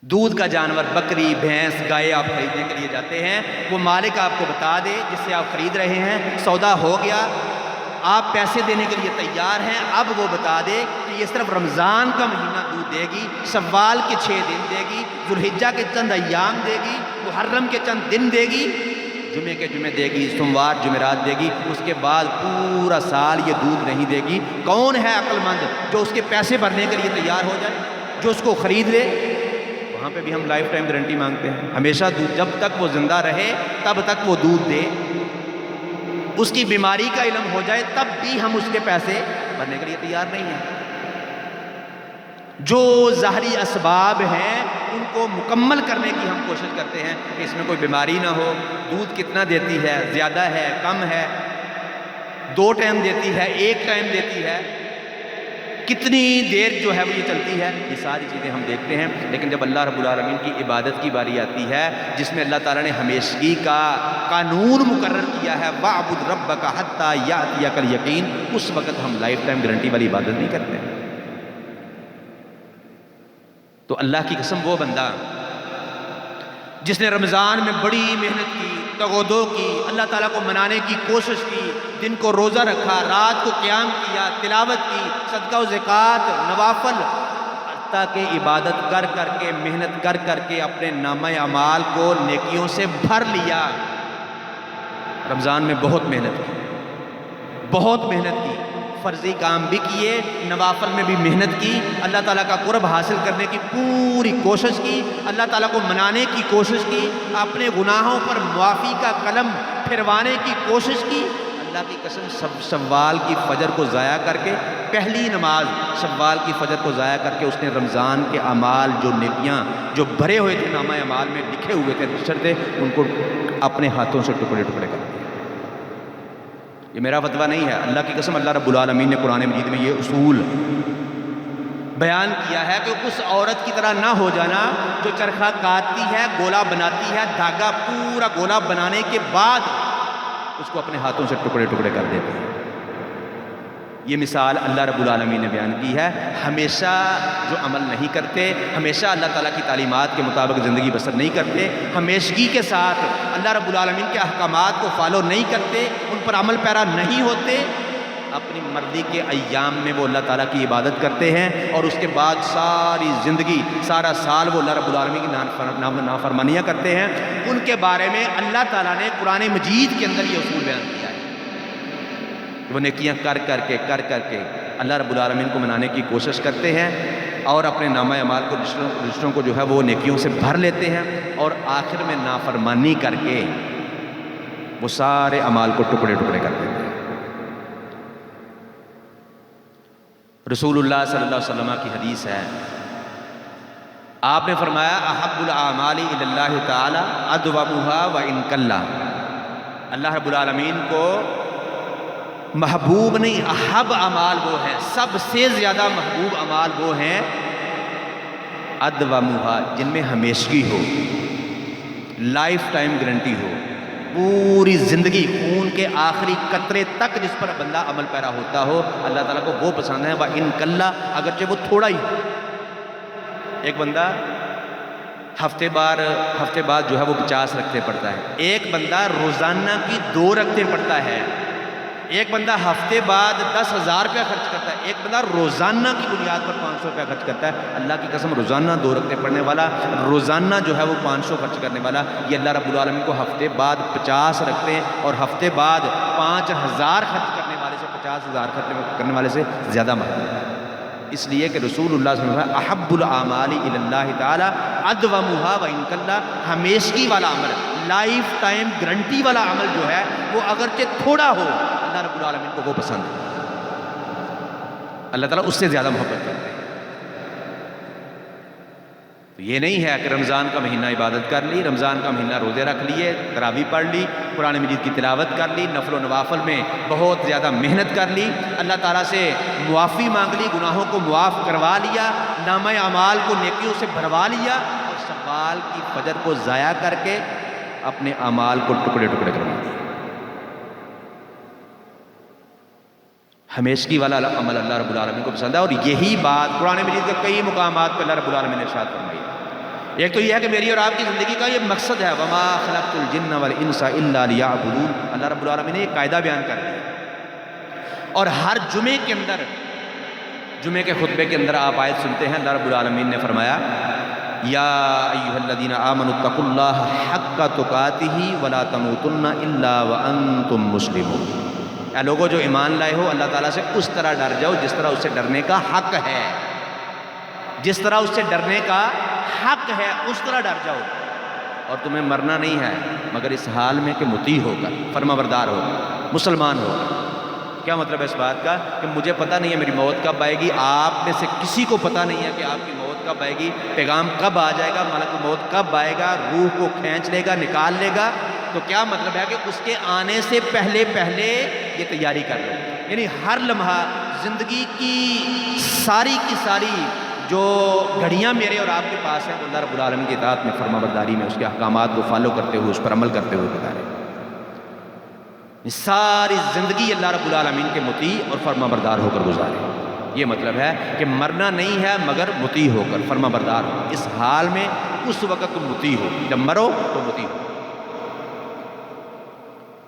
دودھ کا جانور، بکری، بھینس، گائے آپ خریدنے کے لیے جاتے ہیں، وہ مالک آپ کو بتا دے جس سے آپ خرید رہے ہیں، سودا ہو گیا، آپ پیسے دینے کے لیے تیار ہیں، اب وہ بتا دے کہ یہ صرف رمضان کا مہینہ دودھ دے گی، شوال کے 6 دن دے گی، ذوالحجہ کے چند ایام دے گی، محرم کے چند دن دے گی، جمعے کے جمعے دے گی، سوموار جمعرات دے گی، اس کے بعد پورا سال یہ دودھ نہیں دے گی۔ کون ہے عقل مند جو اس کے پیسے بھرنے کے لیے تیار ہو جائے، جو اس کو خرید لے؟ وہاں پہ بھی ہم لائف ٹائم گارنٹی مانگتے ہیں، ہمیشہ دودھ، جب تک وہ زندہ رہے تب تک وہ دودھ دے، اس کی بیماری کا علم ہو جائے تب بھی ہم اس کے پیسے بھرنے کے لیے تیار نہیں ہیں۔ جو ظاہری اسباب ہیں ان کو مکمل کرنے کی ہم کوشش کرتے ہیں کہ اس میں کوئی بیماری نہ ہو، دودھ کتنا دیتی ہے، زیادہ ہے، کم ہے، 2 ٹائم دیتی ہے، 1 ٹائم دیتی ہے، کتنی دیر جو ہے وہ یہ چلتی ہے، یہ ساری چیزیں ہم دیکھتے ہیں۔ لیکن جب اللہ رب العالمین کی عبادت کی باری آتی ہے جس میں اللہ تعالیٰ نے ہمیشگی کا قانون مقرر کیا ہے، وَاعْبُدْ رَبَّكَ حَتَّى يَأْتِيَكَ الْيَقِينُ، اس وقت ہم لائف ٹائم گارنٹی والی عبادت نہیں کرتے۔ تو اللہ کی قسم، وہ بندہ جس نے رمضان میں بڑی محنت کی، تغودو کی، اللہ تعالیٰ کو منانے کی کوشش کی، دن کو روزہ رکھا، رات کو قیام کیا، تلاوت کی، صدقہ و زکوٰۃ، نوافل، حتیٰ کہ عبادت کر کر کے، محنت کر کر کے اپنے نامہ اعمال کو نیکیوں سے بھر لیا۔ رمضان میں بہت محنت کی، بہت محنت کی، فرضی کام بھی کیے، نوافل میں بھی محنت کی، اللہ تعالیٰ کا قرب حاصل کرنے کی پوری کوشش کی، اللہ تعالیٰ کو منانے کی کوشش کی، اپنے گناہوں پر معافی کا قلم پھروانے کی کوشش کی۔ اللہ کی قسم، شوال کی فجر کو ضائع کر کے، پہلی نماز شوال کی فجر کو ضائع کر کے اس نے رمضان کے اعمال، جو نیکیاں جو بھرے ہوئے تھے نامہ اعمال میں، لکھے ہوئے تھے رجسٹر تھے، ان کو اپنے ہاتھوں سے ٹکڑے ٹکڑے کر دیا۔ یہ میرا فتویٰ نہیں ہے، اللہ کی قسم، اللہ رب العالمین نے قرآن مجید میں یہ اصول بیان کیا ہے کہ اس عورت کی طرح نہ ہو جانا جو چرخہ کاٹتی ہے، گولا بناتی ہے، دھاگا پورا گولا بنانے کے بعد اس کو اپنے ہاتھوں سے ٹکڑے ٹکڑے کر دیتی ہے۔ یہ مثال اللہ رب العالمین نے بیان کی ہے۔ ہمیشہ جو عمل نہیں کرتے، ہمیشہ اللہ تعالیٰ کی تعلیمات کے مطابق زندگی بسر نہیں کرتے، ہمیشگی کے ساتھ اللہ رب العالمین کے احکامات کو فالو نہیں کرتے، ان پر عمل پیرا نہیں ہوتے، اپنی مرضی کے ایام میں وہ اللہ تعالیٰ کی عبادت کرتے ہیں، اور اس کے بعد ساری زندگی، سارا سال وہ اللہ رب العالمین کی نافرمانیاں کرتے ہیں۔ ان کے بارے میں اللہ تعالیٰ نے قرآن مجید کے اندر یہ اصول بیان کیا ہے۔ وہ نیکیاں کر کر کے اللہ رب العالمین کو منانے کی کوشش کرتے ہیں، اور اپنے نامہ اعمال کو، رشتوں کو جو ہے وہ نیکیوں سے بھر لیتے ہیں، اور آخر میں نافرمانی کر کے وہ سارے اعمال کو ٹکڑے ٹکڑے کر دیتے ہیں۔ رسول اللہ صلی اللہ علیہ وسلم کی حدیث ہے، آپ نے فرمایا احب الاعمال الی اللہ تعالی ادومھا وان قل۔ اللہ رب العالمین کو محبوب نہیں، احب اعمال وہ ہیں، سب سے زیادہ محبوب اعمال وہ ہیں ادومھا، جن میں ہمیشگی ہو، لائف ٹائم گارنٹی ہو، پوری زندگی خون کے آخری قطرے تک جس پر بندہ عمل پیرا ہوتا ہو، اللہ تعالیٰ کو وہ پسند ہے. وَإِن قَلَّ، اگرچہ وہ تھوڑا ہی. ایک بندہ ہفتے بعد جو ہے وہ 50 رکعتیں پڑھتا ہے، ایک بندہ روزانہ کی 2 رکعتیں پڑھتا ہے، ایک بندہ ہفتے بعد 10,000 روپیہ خرچ کرتا ہے، ایک بندہ روزانہ کی بنیاد پر 500 روپیہ خرچ کرتا ہے. اللہ کی قسم، روزانہ 2 رکعتیں پڑھنے والا، روزانہ جو ہے وہ 500 خرچ کرنے والا، یہ اللہ رب العالمین کو ہفتے بعد 50 رکعتیں اور ہفتے بعد 5,000 خرچ کرنے والے سے 50,000 خرچ کرنے والے سے زیادہ محبوب ہے. اس لیے کہ رسول اللہ صلی اللہ علیہ وسلم احب الاعمال الی اللہ تعالی ادومھا وان قل، ہمیشگی والا عمل، لائف ٹائم گارنٹی والا عمل جو ہے وہ اگرچہ تھوڑا ہو، اللہ رب العالمین کو وہ پسند ہے. اللہ تعالیٰ اس سے زیادہ محبت کرتے ہیں. تو یہ نہیں ہے کہ رمضان کا مہینہ عبادت کر لی، رمضان کا مہینہ روزے رکھ لیے، تراویح پڑھ لی، قرآن مجید کی تلاوت کر لی، نفل و نوافل میں بہت زیادہ محنت کر لی، اللہ تعالیٰ سے معافی مانگ لی، گناہوں کو معاف کروا لیا، نامہ اعمال کو نیکیوں سے بھروا لیا، اور شوال کی فجر کو ضائع کر کے اپنے اعمال کو ٹکڑے ٹکڑے کروا دیا. ہمیشگی والا عمل اللہ رب العالمین کو پسند ہے. اور یہی بات قرآن مجید کے کئی مقامات پہ اللہ رب العالمین نے ارشاد فرمائی. ایک تو یہ ہے کہ میری اور آپ کی زندگی کا یہ مقصد ہے، وما خلقت الجن والانس الا لیعبدون. اللہ رب العالمین نے یہ قاعدہ بیان کر دیا. اور ہر جمعے کے اندر، جمعے کے خطبے کے اندر آپ آیت سنتے ہیں، اللہ رب العالمین نے فرمایا یا ایھا الذین آمنوا اتقوا اللہ حق تقاتہ ولا تموتن الا وانتم مسلمون. اے لوگوں جو ایمان لائے ہو، اللہ تعالیٰ سے اس طرح ڈر جاؤ جس طرح اس سے ڈرنے کا حق ہے، جس طرح اس سے ڈرنے کا حق ہے اس طرح ڈر جاؤ. اور تمہیں مرنا نہیں ہے مگر اس حال میں کہ مطیع ہو کر، فرما بردار ہو کر، مسلمان ہو کر. کیا مطلب ہے اس بات کا؟ کہ مجھے پتہ نہیں ہے میری موت کب آئے گی، آپ میں سے کسی کو پتہ نہیں ہے کہ آپ کی موت کب آئے گی، پیغام کب آ جائے گا، ملک موت کب آئے گا، روح کو کھینچ لے گا، نکال لے گا. تو کیا مطلب ہے کہ اس کے آنے سے پہلے یہ تیاری کر لو. یعنی ہر لمحہ زندگی کی ساری جو گھڑیاں میرے اور آپ کے پاس ہیں، اللہ رب العالمین کی اطاعت میں، فرما برداری میں، اس کے احکامات کو فالو کرتے ہوئے، اس پر عمل کرتے ہوئے گزارے. ساری زندگی اللہ رب العالمین کے مطیع اور فرما بردار ہو کر گزارے. یہ مطلب ہے کہ مرنا نہیں ہے مگر مطیع ہو کر، فرما بردار ہو. اس حال میں اس وقت تم مطیع ہو، جب مرو تو مطیع ہو.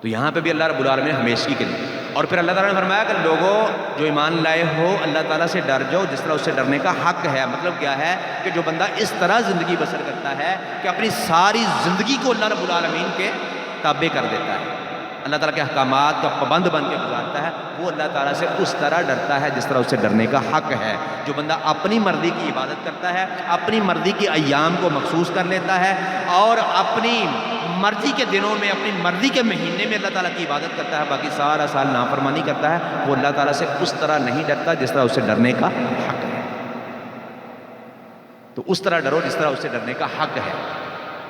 تو یہاں پہ بھی اللہ رب العالمین ہمیشگی کے لیے. اور پھر اللہ تعالیٰ نے فرمایا کہ لوگوں جو ایمان لائے ہو، اللہ تعالیٰ سے ڈر جاؤ جس طرح اس سے ڈرنے کا حق ہے. مطلب کیا ہے کہ جو بندہ اس طرح زندگی بسر کرتا ہے کہ اپنی ساری زندگی کو اللہ رب العالمین کے تابع کر دیتا ہے، اللہ تعالیٰ کے احکامات کا پابند بن کے گزارتا ہے، وہ اللہ تعالیٰ سے اس طرح ڈرتا ہے جس طرح اس سے ڈرنے کا حق ہے. جو بندہ اپنی مرضی کی عبادت کرتا ہے، اپنی مرضی کے ایام کو مخصوص کر لیتا ہے اور اپنی مرضی کے دنوں میں، اپنی مرضی کے مہینے میں اللہ تعالیٰ کی عبادت کرتا ہے، باقی سارا سال نافرمانی کرتا ہے، وہ اللہ تعالیٰ سے اس طرح نہیں ڈرتا جس طرح اس سے ڈرنے کا حق ہے. تو اس طرح ڈرو جس طرح اس سے ڈرنے کا حق ہے.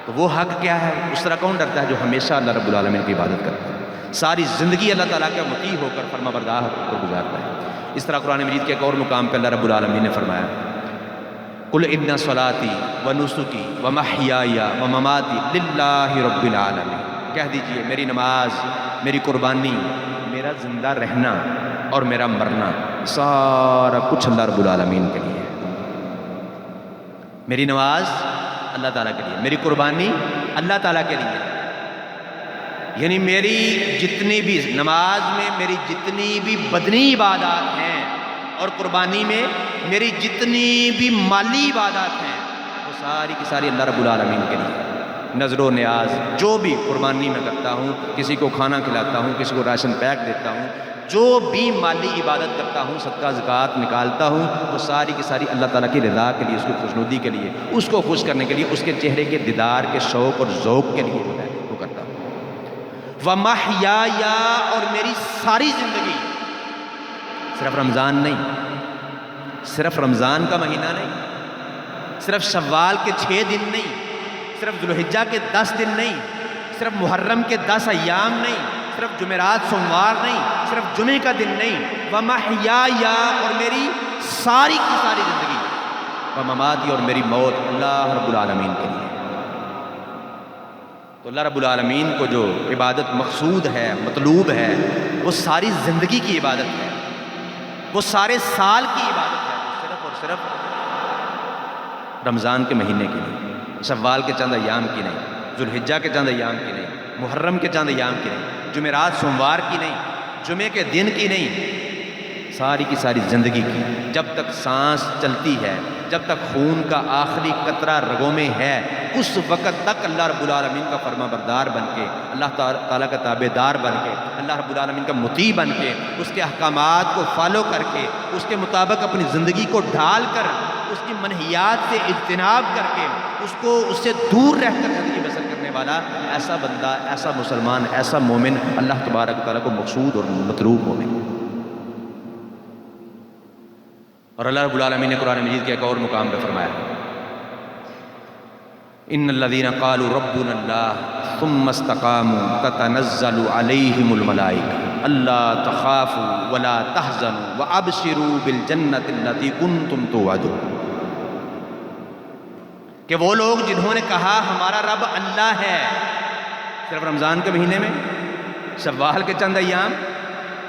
تو وہ حق کیا ہے؟ اس طرح کون ڈرتا ہے؟ جو ہمیشہ اللہ رب العالمین کی عبادت کرتا ہے، ساری زندگی اللہ تعالیٰ کا مطیع ہو کر، فرما بردار ہو کر گزارتا ہے. اس طرح قرآن مجید کے ایک اور مقام پہ اللہ رب العالمین نے فرمایا قل ان صلاتی ونسکی ومحیای ومماتی للہ رب العالمین. کہہ دیجئے میری نماز، میری قربانی، میرا زندہ رہنا اور میرا مرنا سارا کچھ اللہ رب العالمین کے لیے. میری نماز اللہ تعالیٰ کے لیے، میری قربانی اللہ تعالیٰ کے لیے. یعنی میری جتنی بھی نماز میں میری جتنی بھی بدنی عبادات ہیں اور قربانی میں میری جتنی بھی مالی عبادات ہیں، وہ ساری کی ساری اللہ رب العالمین کے لیے. نظر و نیاز جو بھی قربانی میں کرتا ہوں، کسی کو کھانا کھلاتا ہوں، کسی کو راشن پیک دیتا ہوں، جو بھی مالی عبادت کرتا ہوں، صدقہ زکوٰۃ نکالتا ہوں، وہ ساری کی ساری اللہ تعالیٰ کی رضا کے لیے، اس کی خوشنودی کے لیے، اس کو خوش کرنے کے لیے، اس کے چہرے کے دیدار کے شوق اور ذوق کے لیے جو ہے وہ کرتا ہوں. وَمَحْيَايَ، اور میری ساری زندگی، صرف رمضان نہیں، صرف رمضان کا مہینہ نہیں، صرف شوال کے 6 دن نہیں، صرف ذوالحجہ کے 10 دن نہیں، صرف محرم کے 10 ایام نہیں، صرف جمعرات سوموار نہیں، صرف جمعے کا دن نہیں. وَمَحْيَايَ، اور میری ساری کی ساری زندگی، وَمَمَاتِي، اور میری موت اللہ رب العالمین کے لیے. تو اللہ رب العالمین کو جو عبادت مقصود ہے، مطلوب ہے، وہ ساری زندگی کی عبادت ہے، وہ سارے سال کی عبادت ہے، صرف اور صرف رمضان کے مہینے کی نہیں، شوال کے چند ایام کی نہیں، ذوالحجہ کے چند ایام کی نہیں، محرم کے چند ایام کی نہیں، جمعرات سوموار کی نہیں، جمعے کے دن کی نہیں، ساری کی ساری زندگی کی. جب تک سانس چلتی ہے، جب تک خون کا آخری قطرہ رگوں میں ہے، اس وقت تک اللہ رب العالمین کا فرما بردار بن کے، اللہ تعالیٰ کا تابع دار بن کے، اللہ رب العالمین کا مطیع بن کے، اس کے احکامات کو فالو کر کے، اس کے مطابق اپنی زندگی کو ڈھال کر، اس کی منہیات سے اجتناب کر کے، اس سے دور رہ کر زندگی بسر کرنے والا ایسا بندہ، ایسا مسلمان، ایسا مومن اللہ تبارک و تعالیٰ کو مقصود اور مطلوب مومن. اور اللہ رب العالمین نے قرآن مجید کے ایک اور مقام پہ فرمایا، ان الذین قالوا ربنا اللہ ثم استقاموا تتنزل علیہم الملائکہ الا تخافوا ولا تحزنوا وابشروا بالجنۃ التی کنتم توعدون. کہ وہ لوگ جنہوں نے کہا ہمارا رب اللہ ہے، صرف رمضان کے مہینے میں، شوال کے چند ایام،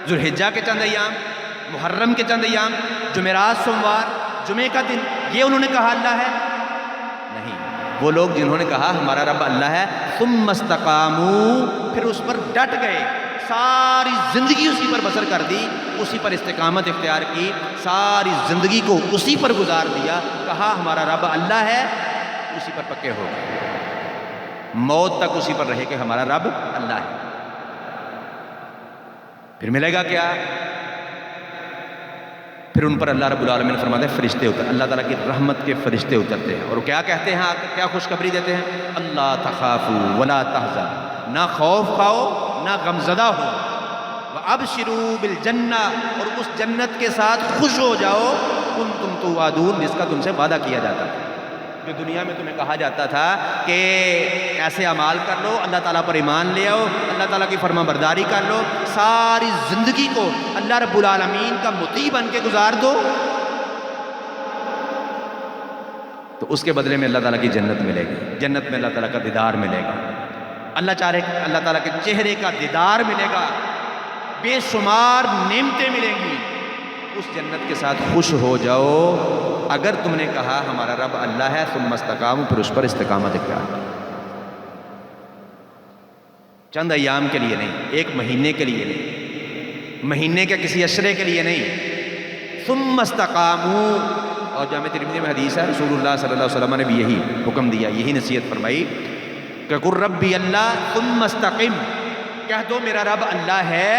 ذوالحجہ کے چند ایام، محرم کے چند ایام، جمعرات سوموار، جمعے کا دن، یہ انہوں نے کہا اللہ ہے؟ نہیں. وہ لوگ جنہوں نے کہا ہمارا رب اللہ ہے، ثم استقاموا، پھر اس پر ڈٹ گئے، ساری زندگی اسی پر بسر کر دی، اسی پر استقامت اختیار کی، ساری زندگی کو اسی پر گزار دیا، کہا ہمارا رب اللہ ہے، اسی پر پکے ہو گئے، موت تک اسی پر رہے کہ ہمارا رب اللہ ہے. پھر ملے گا کیا؟ پھر ان پر اللہ رب العالمین فرماتے ہیں فرشتے اتر، اللہ تعالیٰ کی رحمت کے فرشتے اترتے ہیں، اور کیا کہتے ہیں، کیا خوشخبری دیتے ہیں؟ اللہ تخافوا ولا تحزنوا، نہ خوف کھاؤ نہ غمزدہ ہو، وابشروا بالجنہ، اور اس جنت کے ساتھ خوش ہو جاؤ، کنتم توعدون، جس کا تم سے وعدہ کیا جاتا تھا. جو دنیا میں تمہیں کہا جاتا تھا کہ ایسے اعمال کر لو، اللہ تعالیٰ پر ایمان لے آؤ، اللہ تعالیٰ کی فرما برداری کر لو، ساری زندگی کو اللہ رب العالمین کا مطیع بن کے گزار دو، تو اس کے بدلے میں اللہ تعالیٰ کی جنت ملے گی. جنت میں اللہ تعالیٰ کا دیدار ملے گا، اللہ چاہے اللہ تعالیٰ کے چہرے کا دیدار ملے گا، بے شمار نعمتیں ملیں گی. اس جنت کے ساتھ خوش ہو جاؤ اگر تم نے کہا ہمارا رب اللہ ہے، ثم استقاموا، پھر اس پر استقامت اختیار کرو. چند ایام کے لیے نہیں، ایک مہینے کے لیے نہیں، مہینے کے کسی عشرے کے لیے نہیں، ثم استقاموا. اور جامع ترمذی میں حدیث ہے، رسول اللہ صلی اللہ علیہ وسلم نے بھی یہی حکم دیا، یہی نصیحت فرمائی کہ قل ربی اللہ ثم استقم، کہہ دو میرا رب اللہ ہے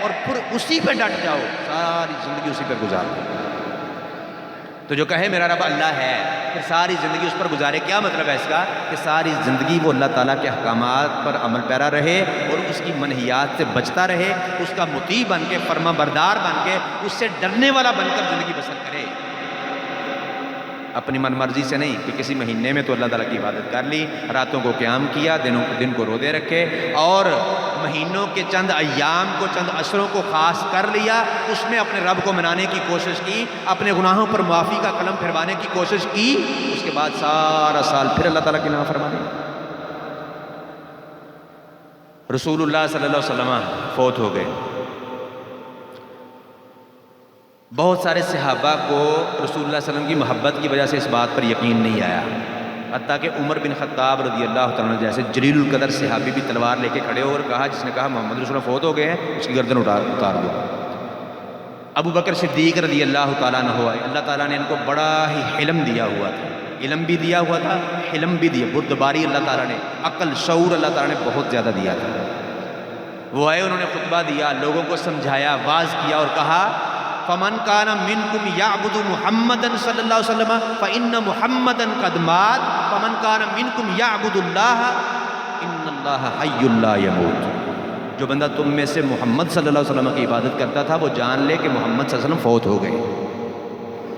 اور پھر اسی پہ ڈٹ جاؤ، ساری زندگی اسی پہ گزار دو. تو جو کہے میرا رب اللہ ہے پھر ساری زندگی اس پر گزارے، کیا مطلب ہے اس کا؟ کہ ساری زندگی وہ اللہ تعالیٰ کے احکامات پر عمل پیرا رہے اور اس کی منہیات سے بچتا رہے، اس کا مطیع بن کے، فرما بردار بن کے، اس سے ڈرنے والا بن کر زندگی بسر کرے. اپنی من مرضی سے نہیں کہ کسی مہینے میں تو اللہ تعالیٰ کی عبادت کر لی، راتوں کو قیام کیا، دن کو روزے رکھے، اور مہینوں کے چند ایام کو، چند عشروں کو خاص کر لیا، اس میں اپنے رب کو منانے کی کوشش کی، اپنے گناہوں پر معافی کا قلم پھروانے کی کوشش کی، اس کے بعد سارا سال پھر اللہ تعالیٰ کی نافرمانی. رسول اللہ صلی اللہ علیہ وسلم فوت ہو گئے. بہت سارے صحابہ کو رسول اللہ صلی اللہ علیہ وسلم کی محبت کی وجہ سے اس بات پر یقین نہیں آیا، حتیٰ کہ عمر بن خطاب رضی اللہ تعالیٰ عنہ جیسے جلیل القدر صحابی بھی تلوار لے کے کھڑے ہو اور کہا، جس نے کہا محمد رسول اللہ فوت ہو گئے ہیں اس کی گردن اتار دو. ابو بکر صدیق رضی اللہ تعالیٰ عنہ آئے، اللہ تعالیٰ نے ان کو بڑا ہی حلم دیا ہوا تھا، علم بھی دیا ہوا تھا، حلم بھی دیا، بردباری اللہ تعالیٰ نے، عقل شعور اللہ تعالیٰ نے بہت زیادہ دیا تھا. وہ آئے، انہوں نے خطبہ دیا، لوگوں کو سمجھایا، واعظ کیا اور کہا فمن کان منکم یعبد محمدا صلی اللہ علیہ وسلم فإن محمدا قد مات فمن کان منکم یعبد اللہ ان اللہ حی لا یموت. جو بندہ تم میں سے محمد صلی اللہ علیہ وسلم کی عبادت کرتا تھا وہ جان لے کہ محمد صلی اللہ علیہ وسلم فوت ہو گئے،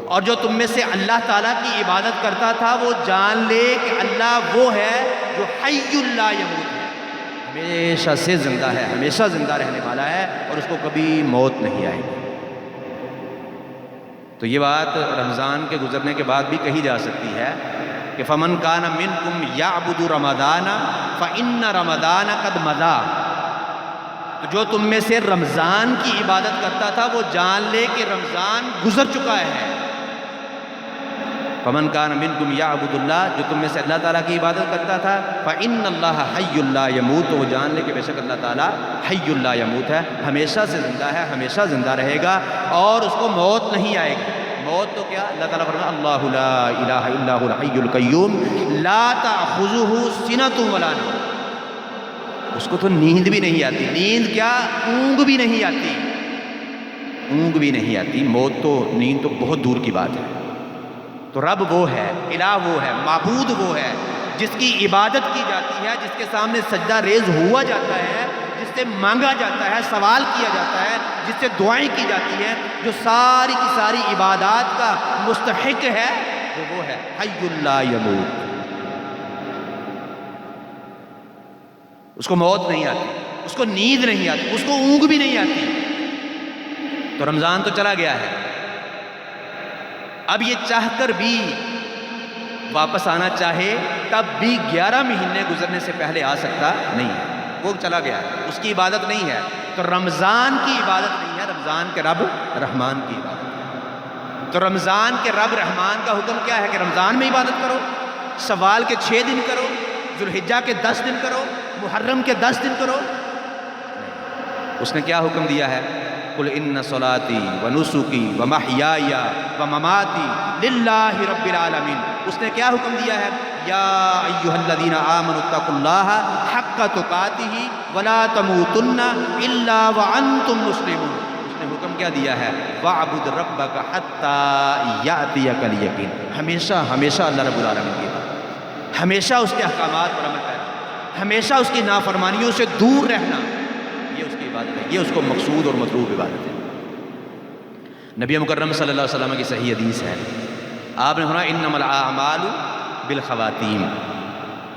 اور جو تم میں سے اللہ تعالیٰ کی عبادت کرتا تھا وہ جان لے کہ اللہ وہ ہے جو حی لا یموت ہے، ہمیشہ سے زندہ ہے، ہمیشہ زندہ رہنے والا ہے، اور اس کو کبھی موت نہیں آئے گی. تو یہ بات رمضان کے گزرنے کے بعد بھی کہی جا سکتی ہے کہ فمن کان منکم یعبد رمضان فإن رمضان قد مضى، تو جو تم میں سے رمضان کی عبادت کرتا تھا وہ جان لے کہ رمضان گزر چکا ہے۔ فمن کان منکم یعبد اللہ، جو تم میں سے اللہ تعالیٰ کی عبادت کرتا تھا، فإن اللہ حی لا یموت، تو وہ جان لے کہ بے شک اللہ تعالیٰ حی لا یموت ہے، ہمیشہ سے زندہ ہے، ہمیشہ زندہ رہے گا اور اس کو موت نہیں آئے گی۔ موت تو کیا، اللہ تعالیٰ فرمایا اللہ لا الہ الا هو الحی القیوم لا تأخذہ سنۃ ولا نوم، اس کو تو نیند بھی نہیں آتی۔ نیند کیا، اونگ بھی نہیں آتی، اونگ بھی نہیں آتی۔ موت تو، نیند تو بہت دور کی بات ہے۔ تو رب وہ ہے، الہ وہ ہے، معبود وہ ہے جس کی عبادت کی جاتی ہے، جس کے سامنے سجدہ ریز ہوا جاتا ہے، جس سے مانگا جاتا ہے، سوال کیا جاتا ہے، جس سے دعائیں کی جاتی ہیں، جو ساری کی ساری عبادات کا مستحق ہے، وہ ہے حی لا یموت۔ اس کو موت نہیں آتی، اس کو نیند نہیں آتی، اس کو اونگ بھی نہیں آتی۔ تو رمضان تو چلا گیا ہے، اب یہ چاہ کر بھی واپس آنا چاہے تب بھی 11 مہینے گزرنے سے پہلے آ سکتا نہیں ہے، وہ چلا گیا ہے، اس کی عبادت نہیں ہے۔ تو رمضان کی عبادت نہیں ہے، رمضان کے رب رحمان کی عبادت ہے۔ تو رمضان کے رب رحمان کا حکم کیا ہے کہ رمضان میں عبادت کرو، شوال کے 6 دن کرو، ذوالحجہ کے 10 دن کرو، محرم کے 10 دن کرو۔ اس نے کیا حکم دیا ہے، قل ان صلاتی ونسکی ومحیای ومماتی للہ رب العالمین۔ اس نے کیا حکم دیا ہے، یا ایھا الذین آمنوا اتقوا اللہ حق تقاتہ ولا تموتن الا وانتم مسلمون۔ اس نے حکم کیا دیا ہے، واعبد ربک حتی یأتیک الیقین۔ ہمیشہ ہمیشہ اللہ رب العالمین کی عبادت، ہمیشہ اس کے احکامات پر عمل کرنا، ہمیشہ اس کی نافرمانیوں سے دور رہنا، یہ اس کی عبادت ہے، یہ اس کو مقصود اور مطلوب عبادت ہے۔ نبی مکرم صلی اللہ علیہ وسلم کی صحیح حدیث ہے، آپ نے فرمایا انما الاعمال بالخواتیم،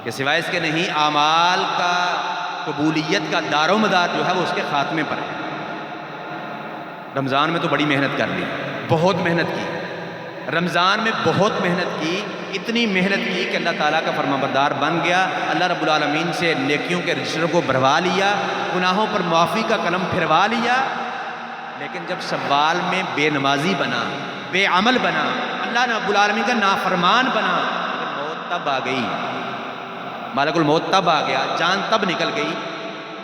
کہ سوائے اس کے نہیں، اعمال کا قبولیت کا دار و مدار جو ہے وہ اس کے خاتمے پر ہے۔ رمضان میں تو بڑی محنت کر لی، بہت محنت کی، رمضان میں بہت محنت کی، اتنی محنت کی کہ اللہ تعالیٰ کا فرما بردار بن گیا، اللہ رب العالمین سے نیکیوں کے رجسٹر کو بھروا لیا، گناہوں پر معافی کا قلم پھروا لیا، لیکن جب شوال میں بے نمازی بنا، بے عمل بنا، اللہ رب العالمین کا نافرمان بنا، موت تب آ گئی، مالک الموت تب آ گیا، جان تب نکل گئی۔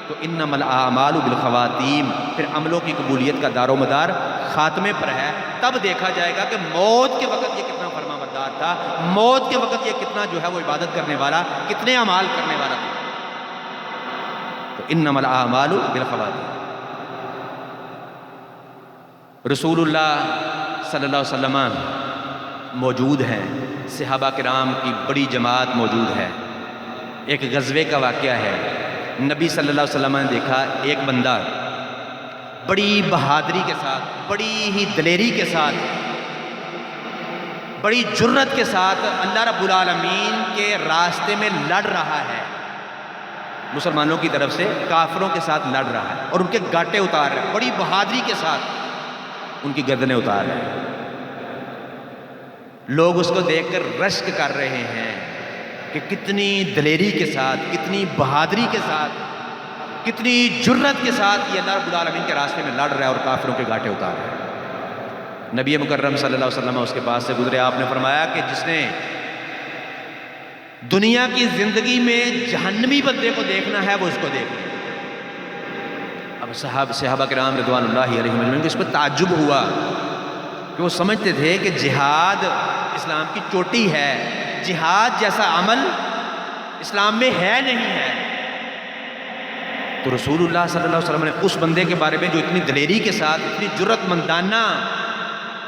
تو انما الاعمال بالخواتیم، پھر عملوں کی قبولیت کا دار و مدار خاتمے پر ہے۔ تب دیکھا جائے گا کہ موت کے وقت یہ کتنا فرما بردار تھا، موت کے وقت یہ کتنا جو ہے وہ عبادت کرنے والا، کتنے اعمال کرنے والا تھا۔ تو انما الاعمال بالخواتیم۔ رسول اللہ صلی اللہ علیہ وسلم موجود ہیں، صحابہ کرام کی بڑی جماعت موجود ہے۔ ایک غزوے کا واقعہ ہے، نبی صلی اللہ علیہ وسلم نے دیکھا ایک بندہ بڑی بہادری کے ساتھ، بڑی ہی دلیری کے ساتھ، بڑی جرت کے ساتھ اللہ رب العالمین کے راستے میں لڑ رہا ہے، مسلمانوں کی طرف سے کافروں کے ساتھ لڑ رہا ہے اور ان کے گاٹے اتار رہا ہے، بڑی بہادری کے ساتھ ان کی گردنیں اتار رہے ہیں۔ لوگ اس کو دیکھ کر رشک کر رہے ہیں کہ کتنی دلیری کے ساتھ، کتنی بہادری کے ساتھ، کتنی جرت کے ساتھ یہ اللہ رب العالمین کے راستے میں لڑ رہا ہے اور کافروں کے گاٹے اتار رہا ہے۔ نبی مکرم صلی اللہ علیہ وسلم اس کے پاس سے گزرے، آپ نے فرمایا کہ جس نے دنیا کی زندگی میں جہنمی بندے کو دیکھنا ہے وہ اس کو دیکھ لے۔ اب صحابہ کرام رضوان اللہ علیہم اجمعین کو اس پر تعجب ہوا کہ وہ سمجھتے تھے کہ جہاد اسلام کی چوٹی ہے، جہاد جیسا عمل اسلام میں ہے نہیں ہے۔ تو رسول اللہ صلی اللہ علیہ وسلم نے اس بندے کے بارے میں جو اتنی دلیری کے ساتھ، اتنی جرت مندانہ